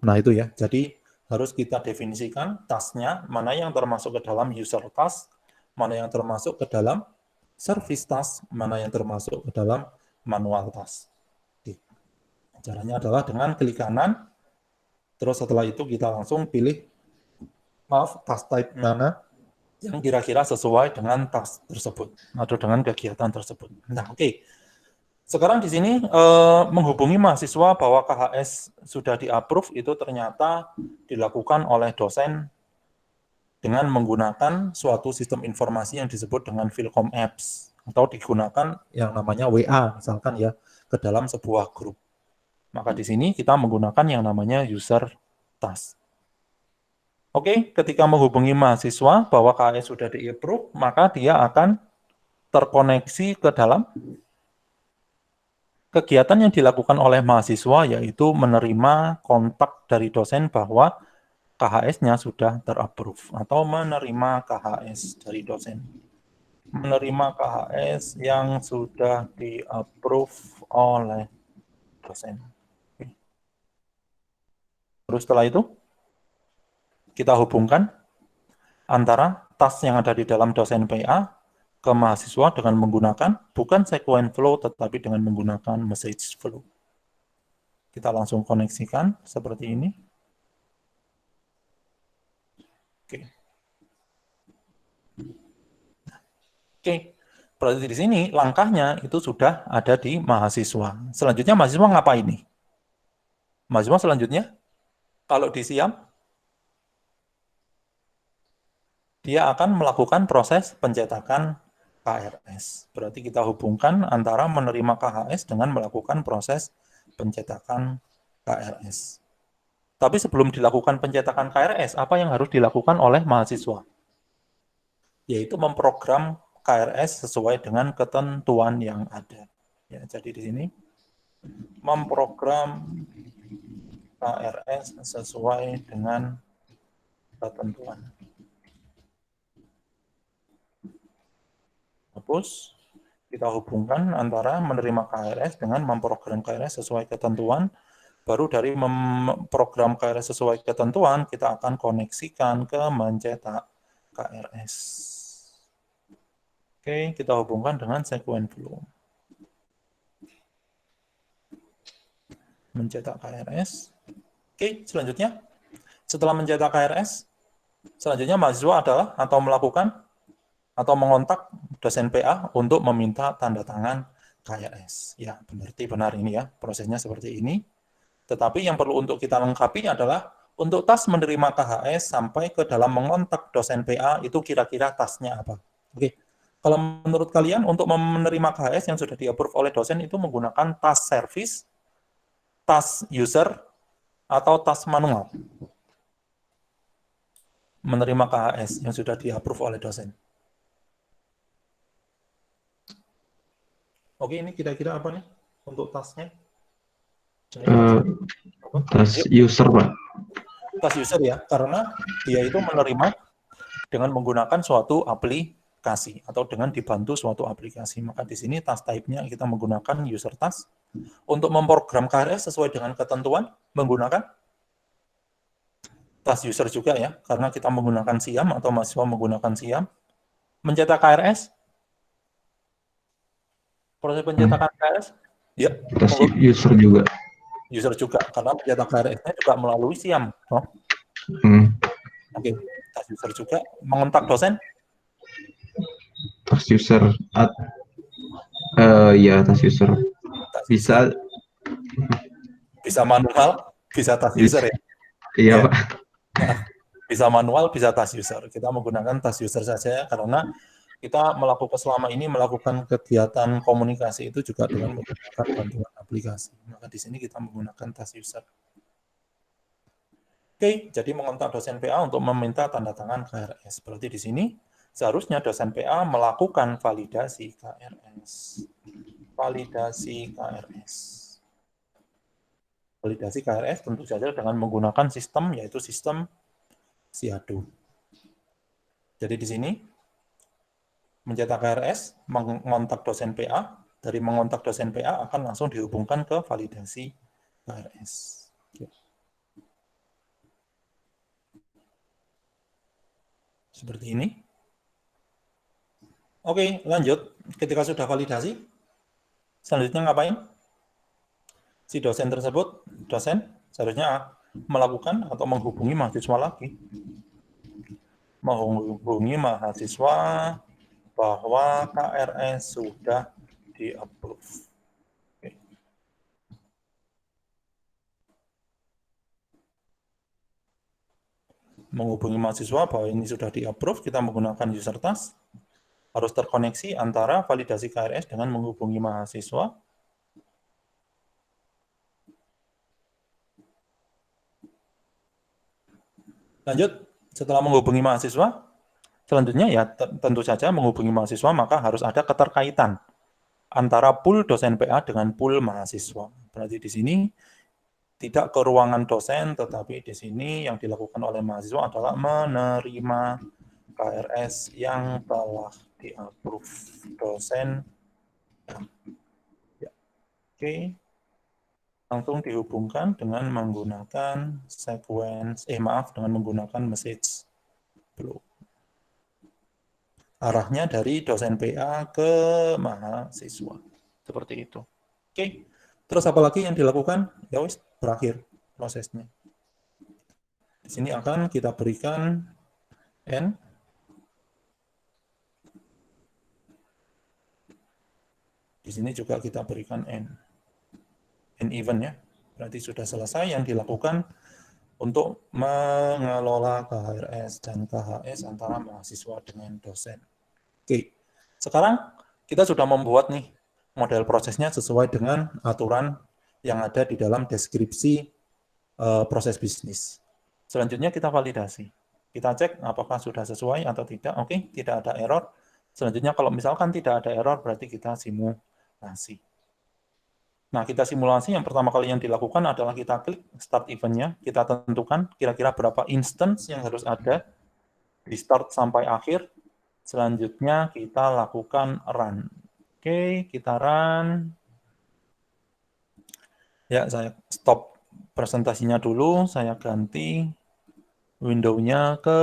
Nah itu ya, jadi harus kita definisikan task-nya, mana yang termasuk ke dalam user task, mana yang termasuk ke dalam service task, mana yang termasuk ke dalam manual task. Oke. Caranya adalah dengan klik kanan, Terus setelah itu kita langsung pilih, task type mana yang kira-kira sesuai dengan task tersebut atau dengan kegiatan tersebut. Nah, oke. Sekarang di sini menghubungi mahasiswa bahwa KHS sudah di-approve itu ternyata dilakukan oleh dosen dengan menggunakan suatu sistem informasi yang disebut dengan Philcom Apps atau digunakan yang namanya WA misalkan ya ke dalam sebuah grup. Maka di sini kita menggunakan yang namanya user task. Oke, ketika menghubungi mahasiswa bahwa KHS sudah di-approve, maka dia akan terkoneksi ke dalam kegiatan yang dilakukan oleh mahasiswa, yaitu menerima kontak dari dosen bahwa KHS-nya sudah ter-approve atau menerima KHS dari dosen. Menerima KHS yang sudah di-approve oleh dosen. Terus setelah itu, kita hubungkan antara task yang ada di dalam dosen PA ke mahasiswa dengan menggunakan bukan sequence flow, tetapi dengan menggunakan message flow. Kita langsung koneksikan seperti ini. Oke, berarti di sini langkahnya itu sudah ada di mahasiswa. Selanjutnya mahasiswa ngapain nih? Mahasiswa selanjutnya, kalau di SIAM, dia akan melakukan proses pencetakan KRS. Berarti kita hubungkan antara menerima KHS dengan melakukan proses pencetakan KRS. Tapi sebelum dilakukan pencetakan KRS, apa yang harus dilakukan oleh mahasiswa? Yaitu memprogram KRS sesuai dengan ketentuan yang ada. Ya, jadi di sini memprogram KRS sesuai dengan ketentuan. Hapus, kita hubungkan antara menerima KRS dengan memprogram KRS sesuai ketentuan. Baru dari memprogram KRS sesuai ketentuan, kita akan koneksikan ke mencetak KRS. Oke, kita hubungkan dengan sequence flow. Mencetak KRS. Oke, selanjutnya, setelah mencetak KRS, selanjutnya mahasiswa adalah atau melakukan atau mengontak dosen PA untuk meminta tanda tangan KRS. Ya, berarti benar ini ya, prosesnya seperti ini. Tetapi yang perlu untuk kita lengkapi adalah untuk tas menerima KHS sampai ke dalam mengontak dosen PA itu kira-kira tasnya apa. Oke, kalau menurut kalian untuk menerima KHS yang sudah di-approve oleh dosen itu menggunakan tas service, tas user, atau tas manual? Menerima KHS yang sudah di-approve oleh dosen. Oke, ini kira-kira apa nih untuk tasnya? Tas user, Pak. Tas user ya, karena dia itu menerima dengan menggunakan suatu aplikasi atau dengan dibantu suatu aplikasi. Maka di sini tas type-nya kita menggunakan user task. Untuk memprogram KRS sesuai dengan ketentuan menggunakan tas user juga ya, karena kita menggunakan SIAM atau mahasiswa menggunakan SIAM. Mencetak KRS, proses pencetakan KRS, ya. Tas user juga. User juga, karena pencetak KRS-nya juga melalui SIAM. Oh. Oke, tas user juga. Mengontak dosen? Tas user. Ya, tas user. Bisa. Bisa manual, bisa tas user ya? Iya, Pak. Bisa manual, bisa tas user. Kita menggunakan tas user saja, karena kita selama ini melakukan kegiatan komunikasi itu juga dengan menggunakan bantuan aplikasi. Maka di sini kita menggunakan tas user. Oke, jadi mengontak dosen PA untuk meminta tanda tangan KRS. Berarti di sini seharusnya dosen PA melakukan validasi KRS. Validasi KRS. Validasi KRS tentu saja dengan menggunakan sistem, yaitu sistem SIADO. Jadi di sini mencetak KRS, mengontak dosen PA, dari mengontak dosen PA akan langsung dihubungkan ke validasi KRS. Seperti ini. Oke, lanjut. Ketika sudah validasi, selanjutnya ngapain? Si dosen tersebut, dosen seharusnya melakukan atau menghubungi mahasiswa lagi. Menghubungi mahasiswa bahwa KRS sudah di-approve. Oke. Menghubungi mahasiswa bahwa ini sudah di-approve, kita menggunakan user task. Harus terkoneksi antara validasi KRS dengan menghubungi mahasiswa. Lanjut, setelah menghubungi mahasiswa, selanjutnya ya tentu saja menghubungi mahasiswa maka harus ada keterkaitan antara pool dosen PA dengan pool mahasiswa. Berarti di sini tidak ke ruangan dosen, tetapi di sini yang dilakukan oleh mahasiswa adalah menerima KRS yang telah di-approve dosen. Ya. Oke. Langsung dihubungkan dengan menggunakan dengan menggunakan message flow. Arahnya dari dosen PA ke mahasiswa. Seperti itu. Oke. Terus apa lagi yang dilakukan? Ya wis, berakhir prosesnya. Di sini akan kita berikan N. Di sini juga kita berikan N. N event ya. Berarti sudah selesai yang dilakukan untuk mengelola KHRS dan KHS antara mahasiswa dengan dosen. Oke, sekarang kita sudah membuat nih model prosesnya sesuai dengan aturan yang ada di dalam deskripsi proses bisnis. Selanjutnya kita validasi. Kita cek apakah sudah sesuai atau tidak. Oke, tidak ada error. Selanjutnya kalau misalkan tidak ada error, berarti kita simulasi. Nah, kita simulasi yang pertama kali yang dilakukan adalah kita klik start event-nya, kita tentukan kira-kira berapa instance yang harus ada di start sampai akhir. Selanjutnya kita lakukan run. Oke, kita run. Ya, saya stop presentasinya dulu, saya ganti window-nya ke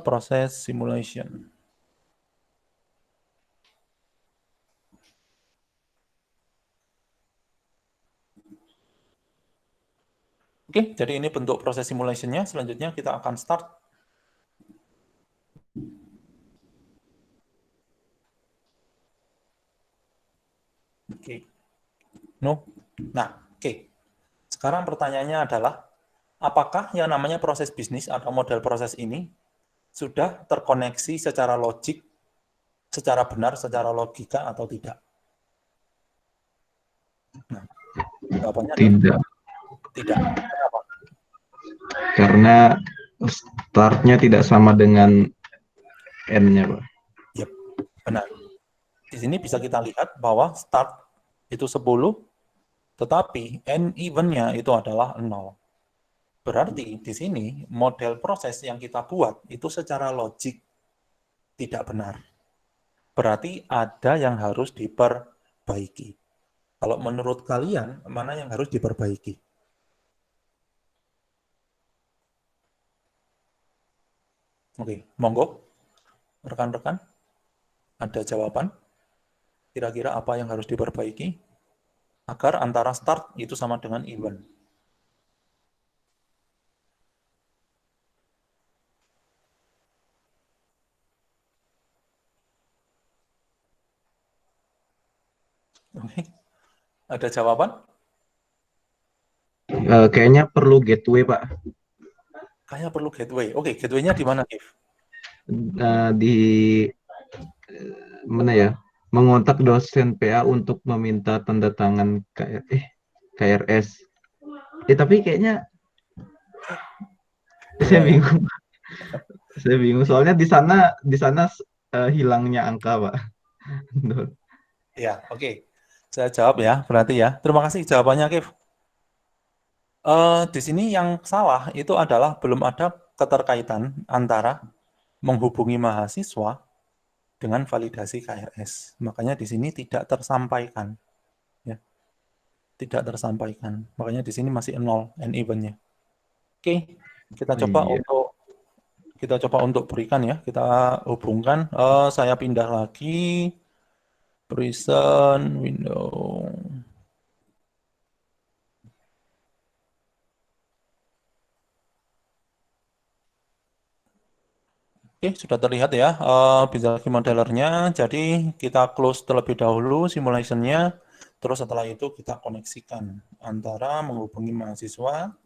proses simulation. Oke, jadi ini bentuk proses simulation-nya. Selanjutnya kita akan start. Oke. No. Nah, oke. Sekarang pertanyaannya adalah, apakah yang namanya proses bisnis atau model proses ini sudah terkoneksi secara logik, secara benar, secara logika atau tidak? Nah, jawabannya Tidak. Tidak. Kenapa? Karena startnya tidak sama dengan N-nya, Pak. Yep, benar. Di sini bisa kita lihat bahwa start itu 10, tetapi N event-nya itu adalah 0. Berarti di sini model proses yang kita buat itu secara logik tidak benar. Berarti ada yang harus diperbaiki. Kalau menurut kalian, mana yang harus diperbaiki? Oke, monggo. Rekan-rekan, ada jawaban? Kira-kira apa yang harus diperbaiki? Agar antara start itu sama dengan event. Oke. Ada jawaban? Kayaknya perlu gateway, Pak. Kayaknya perlu gateway. Oke, gateway-nya di mana, If? Di mana ya? Mengontak dosen PA untuk meminta tanda tangan KRS. Tapi kayaknya saya bingung. Saya bingung soalnya di sana hilangnya angka, Pak. Ya, oke. Saya jawab ya, berarti ya. Terima kasih jawabannya, Kif. Di sini yang salah itu adalah belum ada keterkaitan antara menghubungi mahasiswa dengan validasi KRS. Makanya di sini tidak tersampaikan. Ya. Tidak tersampaikan. Makanya di sini masih 0 N event-nya. Oke, kita coba untuk berikan ya. Kita hubungkan. Saya pindah lagi. Present window. Oke, sudah terlihat ya Bizaki modelernya. Jadi kita close terlebih dahulu simulation-nya. Terus setelah itu kita koneksikan antara menghubungi mahasiswa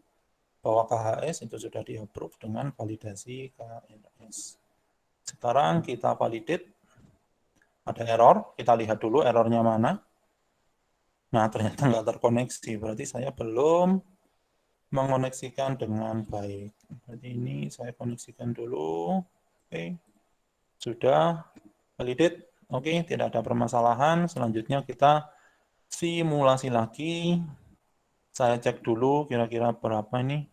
bahwa KHS itu sudah di-approve dengan validasi KRS. Sekarang kita validate. Ada error, kita lihat dulu errornya mana. Nah, ternyata nggak terkoneksi. Berarti saya belum mengoneksikan dengan baik. Berarti ini saya koneksikan dulu. Oke, sudah validate. Oke, tidak ada permasalahan. Selanjutnya kita simulasi lagi. Saya cek dulu kira-kira berapa ini.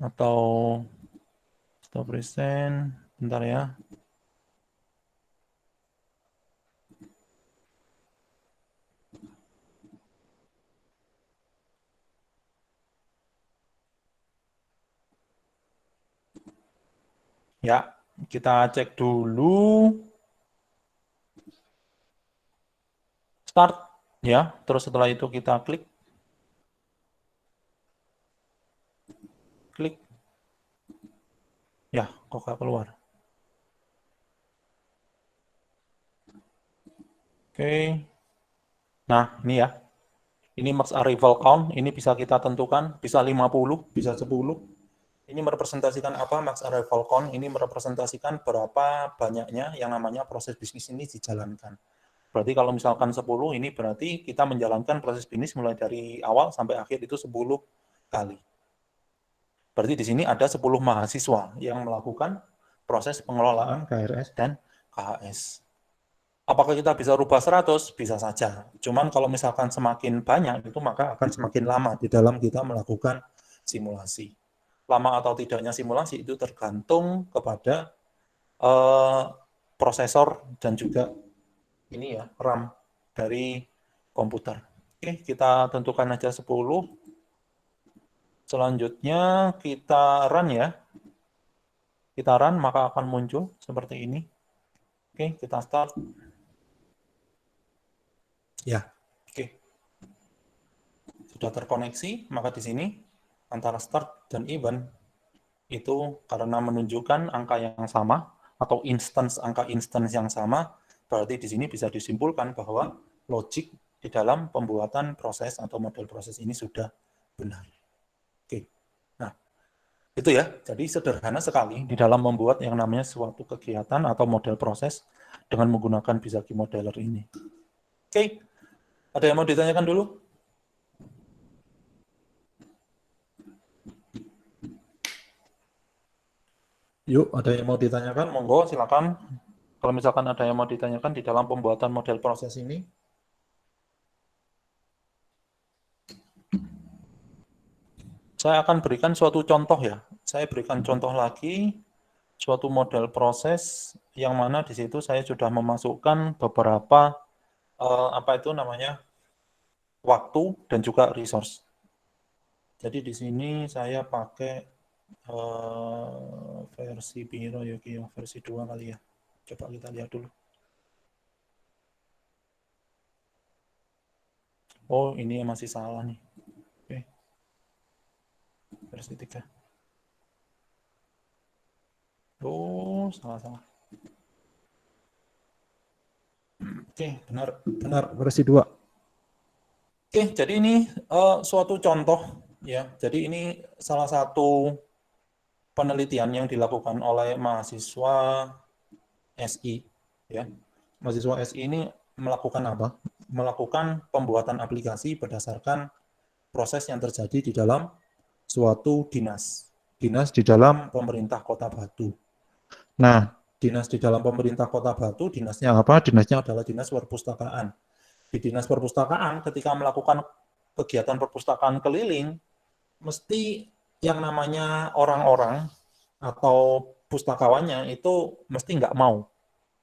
Atau stop present. Bentar ya. Ya, kita cek dulu. Start. Ya, terus setelah itu kita klik. Klik. Ya, kok nggak keluar? Oke. Nah, ini ya. Ini max arrival count, ini bisa kita tentukan, bisa 50, bisa 10. Ini merepresentasikan apa max arrival count? Ini merepresentasikan berapa banyaknya yang namanya proses bisnis ini dijalankan. Berarti kalau misalkan 10, ini berarti kita menjalankan proses bisnis mulai dari awal sampai akhir itu 10 kali. Berarti di sini ada 10 mahasiswa yang melakukan proses pengelolaan KRS dan KHS. Apakah kita bisa rubah 100? Bisa saja. Cuman kalau misalkan semakin banyak, itu maka akan semakin lama di dalam kita melakukan simulasi. Lama atau tidaknya simulasi itu tergantung kepada prosesor dan juga ini ya, RAM dari komputer. Oke, kita tentukan aja 10. Selanjutnya kita run ya. Kita run, maka akan muncul seperti ini. Oke, kita start. Ya, oke. Sudah terkoneksi, maka di sini antara start dan event itu karena menunjukkan angka yang sama atau angka instance yang sama, berarti di sini bisa disimpulkan bahwa logik di dalam pembuatan proses atau model proses ini sudah benar. Oke. Nah, itu ya. Jadi sederhana sekali di dalam membuat yang namanya suatu kegiatan atau model proses dengan menggunakan Bizaki Modeler ini. Oke. Ada yang mau ditanyakan dulu? Yuk, ada yang mau ditanyakan? Monggo, silakan. Kalau misalkan ada yang mau ditanyakan di dalam pembuatan model proses ini. Saya akan berikan suatu contoh ya. Saya berikan contoh lagi suatu model proses yang mana di situ saya sudah memasukkan beberapa apa itu namanya waktu dan juga resource. Jadi di sini saya pakai versi Biro Yukio versi 2 kali ya. Coba kita lihat dulu. Oh, ini masih salah nih. Oke. Versi 3. Oh, salah. Oke, benar versi 2. Oke, jadi ini suatu contoh ya. Jadi ini salah satu penelitian yang dilakukan oleh mahasiswa SI ya. Mahasiswa SI ini melakukan apa? Melakukan pembuatan aplikasi berdasarkan proses yang terjadi di dalam suatu dinas di dalam pemerintah Kota Batu. Nah, dinas di dalam pemerintah Kota Batu, dinasnya apa? Dinasnya adalah dinas perpustakaan. Di dinas perpustakaan, ketika melakukan kegiatan perpustakaan keliling, mesti yang namanya orang-orang atau pustakawannya itu mesti nggak mau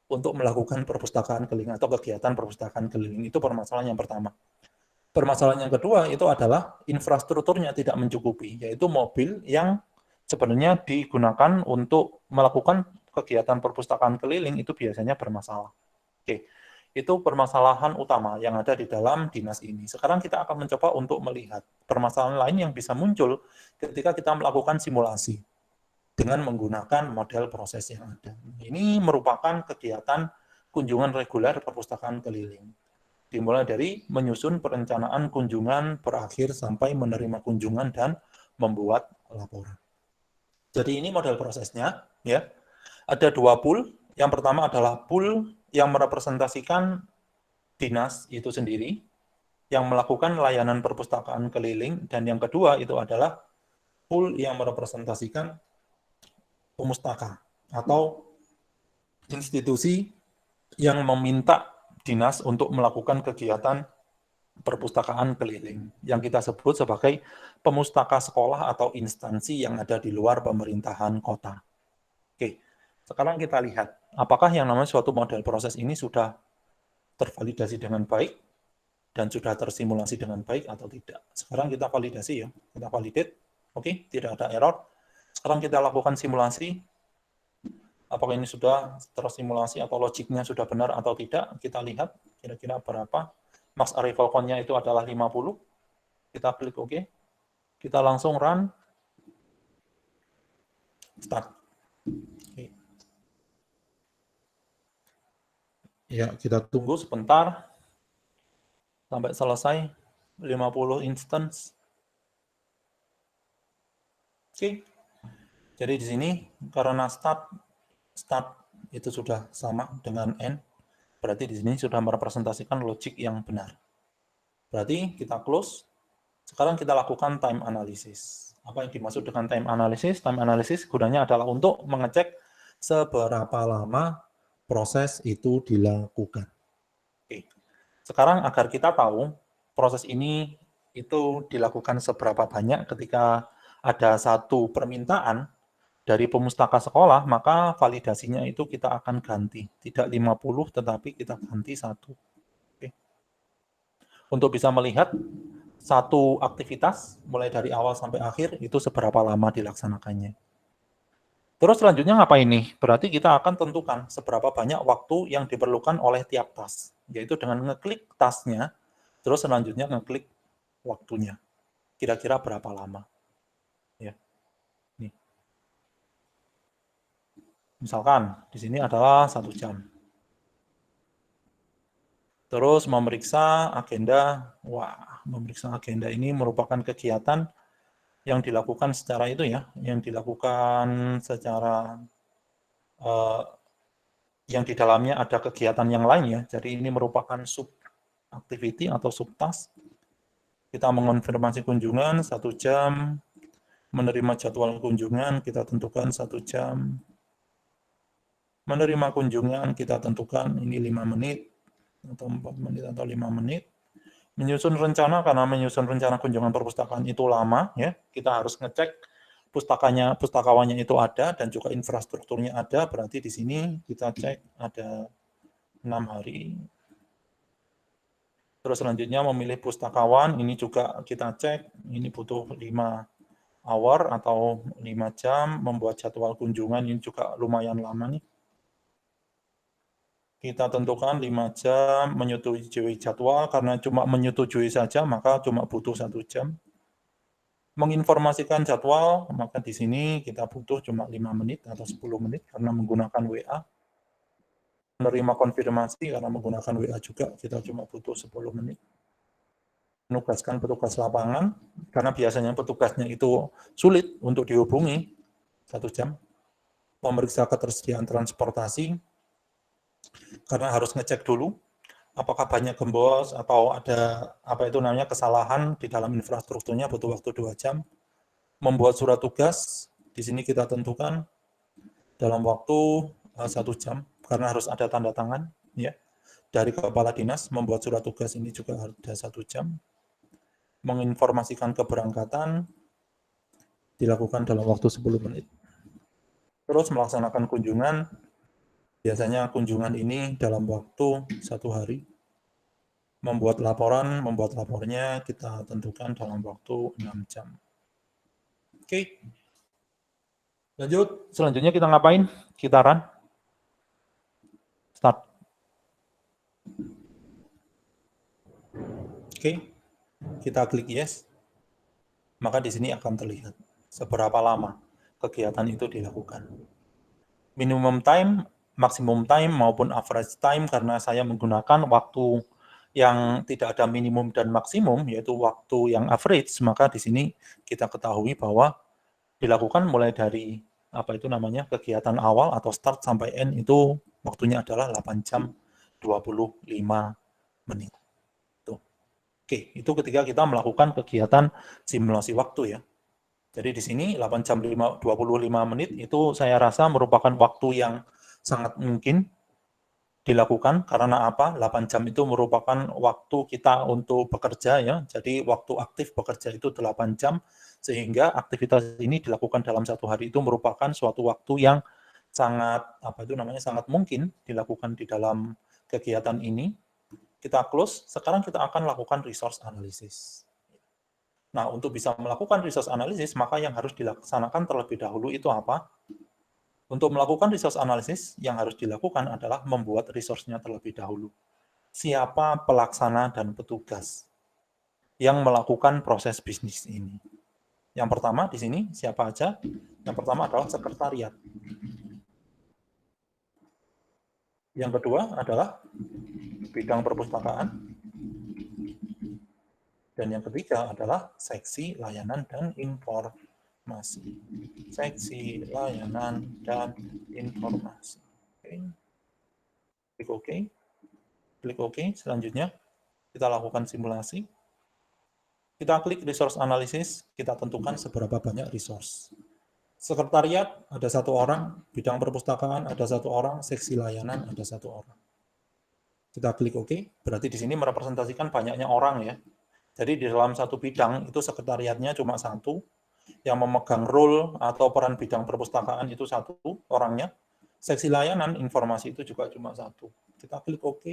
untuk melakukan perpustakaan keliling atau kegiatan perpustakaan keliling. Itu permasalahan yang pertama. Permasalahan yang kedua itu adalah infrastrukturnya tidak mencukupi, yaitu mobil yang sebenarnya digunakan untuk melakukan kegiatan perpustakaan keliling itu biasanya bermasalah. Oke, itu permasalahan utama yang ada di dalam dinas ini. Sekarang kita akan mencoba untuk melihat permasalahan lain yang bisa muncul ketika kita melakukan simulasi. dengan menggunakan model proses yang ada. Ini merupakan kegiatan kunjungan reguler perpustakaan keliling. Dimulai dari menyusun perencanaan kunjungan berakhir sampai menerima kunjungan dan membuat laporan. Jadi ini model prosesnya, ya. Ada dua pool. Yang pertama adalah pool yang merepresentasikan dinas itu sendiri, yang melakukan layanan perpustakaan keliling, dan yang kedua itu adalah pool yang merepresentasikan pemustaka atau institusi yang meminta dinas untuk melakukan kegiatan perpustakaan keliling yang kita sebut sebagai pemustaka sekolah atau instansi yang ada di luar pemerintahan kota. Oke, sekarang kita lihat apakah yang namanya suatu model proses ini sudah tervalidasi dengan baik dan sudah tersimulasi dengan baik atau tidak. Sekarang kita validasi ya, kita validate. Oke, tidak ada error. Sekarang kita lakukan simulasi. Apakah ini sudah tersimulasi atau logiknya sudah benar atau tidak? Kita lihat kira-kira berapa. Max arrival count-nya itu adalah 50. Kita klik OK. Kita langsung run. Start. Oke. Ya, kita tunggu sebentar sampai selesai 50 instance. Oke. Jadi di sini karena start itu sudah sama dengan end, berarti di sini sudah merepresentasikan logik yang benar. Berarti kita close. Sekarang kita lakukan time analysis. Apa yang dimaksud dengan time analysis? Time analysis gunanya adalah untuk mengecek seberapa lama proses itu dilakukan. Oke. Sekarang agar kita tahu proses ini itu dilakukan seberapa banyak ketika ada satu permintaan dari pemustaka sekolah, maka validasinya itu kita akan ganti. Tidak 50, tetapi kita ganti 1. Oke. Untuk bisa melihat satu aktivitas, mulai dari awal sampai akhir, itu seberapa lama dilaksanakannya. Terus selanjutnya ngapain nih? Berarti kita akan tentukan seberapa banyak waktu yang diperlukan oleh tiap task, yaitu dengan ngeklik tasknya, terus selanjutnya ngeklik waktunya. Kira-kira berapa lama? Ya. Nih. Misalkan di sini adalah 1 jam. Terus memeriksa agenda. Wah, memeriksa agenda ini merupakan kegiatan yang dilakukan secara itu ya, yang dilakukan secara yang di dalamnya ada kegiatan yang lain ya. Jadi ini merupakan sub activity atau sub task. Kita mengonfirmasi kunjungan 1 jam, menerima jadwal kunjungan kita tentukan 1 jam, menerima kunjungan kita tentukan ini 5 menit atau 4 menit atau 5 menit. Menyusun rencana, karena menyusun rencana kunjungan perpustakaan itu lama ya, kita harus ngecek pustakawannya itu ada dan juga infrastrukturnya ada, berarti di sini kita cek ada 6 hari. Terus selanjutnya memilih pustakawan, ini juga kita cek, ini butuh 5 hour atau 5 jam, membuat jadwal kunjungan ini juga lumayan lama nih. Kita tentukan 5 jam, menyetujui jadwal, karena cuma menyetujui saja, maka cuma butuh 1 jam. Menginformasikan jadwal, maka di sini kita butuh cuma 5 menit atau 10 menit, karena menggunakan WA. Menerima konfirmasi, karena menggunakan WA juga, kita cuma butuh 10 menit. Menugaskan petugas lapangan, karena biasanya petugasnya itu sulit untuk dihubungi, 1 jam. Memeriksa ketersediaan transportasi, karena harus ngecek dulu apakah banyak gembos atau ada apa itu namanya kesalahan di dalam infrastrukturnya, butuh waktu 2 jam. Membuat surat tugas, di sini kita tentukan dalam waktu 1 jam karena harus ada tanda tangan ya dari kepala dinas. Membuat surat tugas ini juga ada 1 jam. Menginformasikan keberangkatan dilakukan dalam waktu 10 menit. Terus melaksanakan kunjungan, biasanya kunjungan ini dalam waktu 1 hari. Membuat lapornya kita tentukan dalam waktu 6 jam. Oke. Lanjut, selanjutnya kita ngapain? Kita run. Start. Oke. Kita klik yes. Maka di sini akan terlihat seberapa lama. kegiatan itu dilakukan. Minimum time, maksimum time, maupun average time, karena saya menggunakan waktu yang tidak ada minimum dan maksimum, yaitu waktu yang average, maka di sini kita ketahui bahwa dilakukan mulai dari apa itu namanya kegiatan awal atau start sampai end itu waktunya adalah 8 jam 25 menit. Tuh. Oke, itu ketika kita melakukan kegiatan simulasi waktu ya. Jadi di sini 8 jam 25 menit itu saya rasa merupakan waktu yang sangat mungkin dilakukan karena apa? 8 jam itu merupakan waktu kita untuk bekerja ya. Jadi waktu aktif bekerja itu 8 jam sehingga aktivitas ini dilakukan dalam satu hari itu merupakan suatu waktu yang sangat apa itu namanya sangat mungkin dilakukan di dalam kegiatan ini. Kita close, sekarang kita akan lakukan resource analysis. Nah, untuk bisa melakukan resource analysis, maka yang harus dilaksanakan terlebih dahulu itu apa? Untuk melakukan resource analysis, yang harus dilakukan adalah membuat resource-nya terlebih dahulu. Siapa pelaksana dan petugas yang melakukan proses bisnis ini? Yang pertama di sini, siapa aja? Yang pertama adalah sekretariat. Yang kedua adalah bidang perpustakaan. Dan yang ketiga adalah seksi layanan dan informasi. Seksi layanan dan informasi. Oke. Klik OK. Klik OK. Selanjutnya kita lakukan simulasi. Kita klik resource analysis. Kita tentukan seberapa banyak resource. Sekretariat ada 1 orang, bidang perpustakaan ada 1 orang, seksi layanan ada 1 orang. Kita klik OK. Berarti di sini merepresentasikan banyaknya orang ya. Jadi di dalam satu bidang itu sekretariatnya cuma 1, yang memegang role atau peran bidang perpustakaan itu 1 orangnya, seksi layanan informasi itu juga cuma 1. Kita klik OK.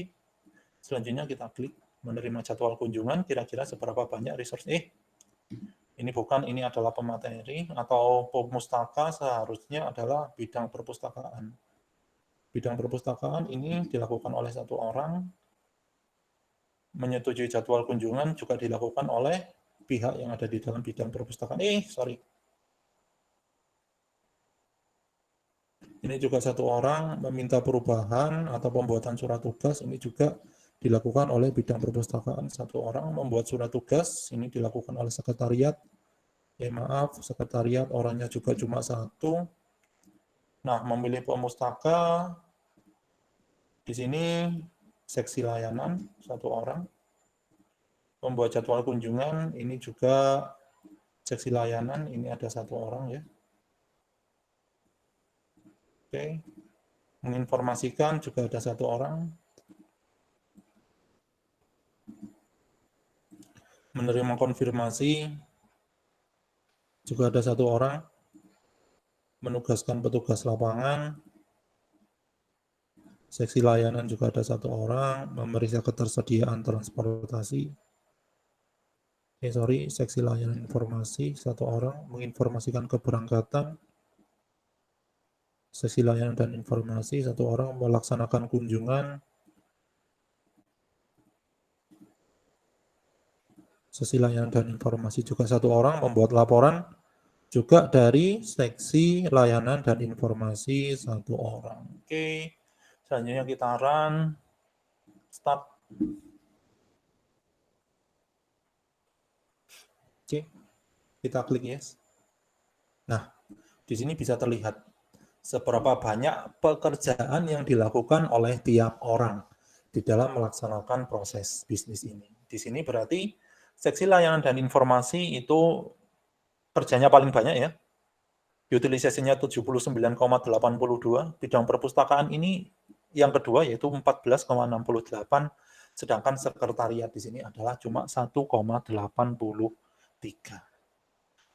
Selanjutnya kita klik menerima jadwal kunjungan, kira-kira seberapa banyak resource. Ini bukan, ini adalah pemateri atau pemustaka, seharusnya adalah bidang perpustakaan. Bidang perpustakaan ini dilakukan oleh 1 orang, menyetujui jadwal kunjungan juga dilakukan oleh pihak yang ada di dalam bidang perpustakaan. Ini juga 1 orang meminta perubahan atau pembuatan surat tugas, ini juga dilakukan oleh bidang perpustakaan. 1 orang membuat surat tugas, ini dilakukan oleh sekretariat. Maaf, sekretariat orangnya juga cuma 1. Nah, memilih pemustaka, di sini seksi layanan 1 orang. Membuat jadwal kunjungan, ini juga seksi layanan, ini ada 1 orang ya. Oke. Menginformasikan juga ada 1 orang. Menerima konfirmasi juga ada 1 orang. Menugaskan petugas lapangan. Seksi layanan juga ada 1 orang. Memeriksa ketersediaan transportasi. Seksi layanan informasi 1 orang. Menginformasikan keberangkatan. Seksi layanan dan informasi 1 orang. Melaksanakan kunjungan. Seksi layanan dan informasi juga 1 orang. Membuat laporan juga dari seksi layanan dan informasi 1 orang. Oke. Selanjutnya kita run. Start. Oke. Kita klik yes. Nah, di sini bisa terlihat seberapa banyak pekerjaan yang dilakukan oleh tiap orang di dalam melaksanakan proses bisnis ini. Di sini berarti seksi layanan dan informasi itu kerjanya paling banyak ya. Utilisasinya 79,82, bidang perpustakaan ini yang kedua yaitu 14,68, sedangkan sekretariat di sini adalah cuma 1,83.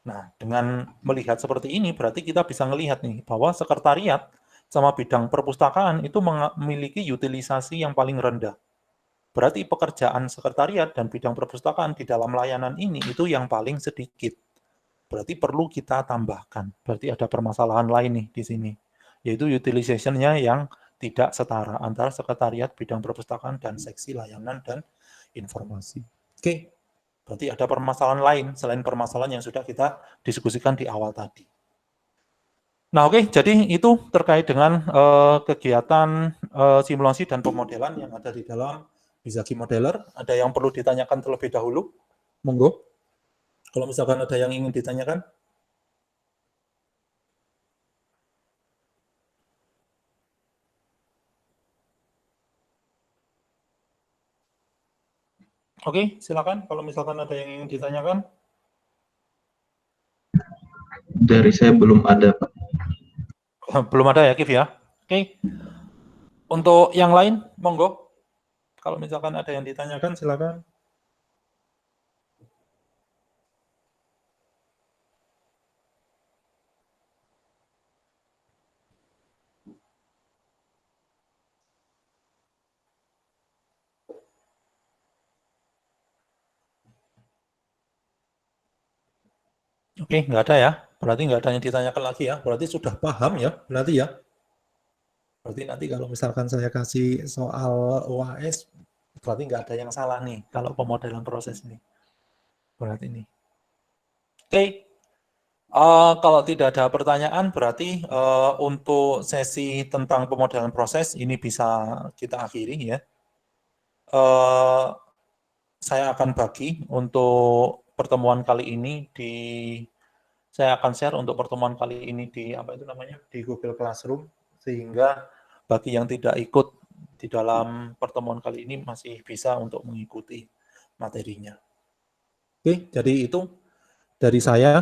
Nah, dengan melihat seperti ini berarti kita bisa melihat nih bahwa sekretariat sama bidang perpustakaan itu memiliki utilisasi yang paling rendah. Berarti pekerjaan sekretariat dan bidang perpustakaan di dalam layanan ini itu yang paling sedikit. Berarti perlu kita tambahkan. Berarti ada permasalahan lain nih di sini, yaitu utilization-nya yang tidak setara antara sekretariat, bidang perpustakaan, dan seksi layanan dan informasi. Oke, berarti ada permasalahan lain selain permasalahan yang sudah kita diskusikan di awal tadi. Nah, oke, jadi itu terkait dengan kegiatan simulasi dan pemodelan yang ada di dalam Bizagi Modeler. Ada yang perlu ditanyakan terlebih dahulu? Monggo. Kalau misalkan ada yang ingin ditanyakan. Oke, silakan kalau misalkan ada yang ingin ditanyakan. Dari saya belum ada, Pak. Belum ada ya, Kif ya? Oke. Untuk yang lain, monggo. Kalau misalkan ada yang ditanyakan, silakan. Oke, nggak ada ya. Berarti nggak ada yang ditanyakan lagi ya. Berarti sudah paham ya, berarti ya. Berarti nanti kalau misalkan saya kasih soal UAS, berarti nggak ada yang salah nih kalau pemodelan proses ini. Berarti ini. Oke. Kalau tidak ada pertanyaan, berarti untuk sesi tentang pemodelan proses ini bisa kita akhiri ya. Saya akan bagi untuk pertemuan kali ini saya akan share untuk pertemuan kali ini di di Google Classroom, sehingga bagi yang tidak ikut di dalam pertemuan kali ini masih bisa untuk mengikuti materinya. Oke, jadi itu dari saya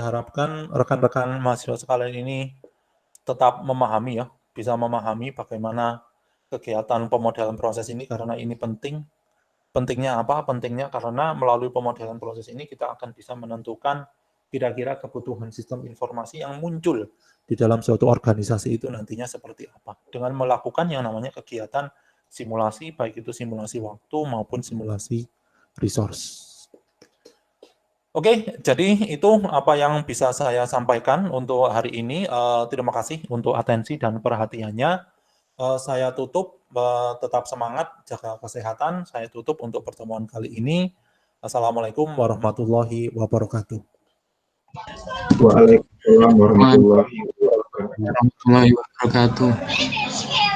harapkan rekan-rekan mahasiswa sekalian ini tetap memahami ya, bisa memahami bagaimana kegiatan pemodelan proses ini, karena ini penting. Pentingnya apa? Pentingnya karena melalui pemodelan proses ini kita akan bisa menentukan kira-kira kebutuhan sistem informasi yang muncul di dalam suatu organisasi itu nantinya seperti apa. Dengan melakukan yang namanya kegiatan simulasi, baik itu simulasi waktu maupun simulasi resource. Oke, jadi itu apa yang bisa saya sampaikan untuk hari ini. Terima kasih untuk atensi dan perhatiannya. Saya tutup, tetap semangat, jaga kesehatan. Saya tutup untuk pertemuan kali ini. Assalamualaikum warahmatullahi wabarakatuh. Waalaikumsalam warahmatullahi wabarakatuh.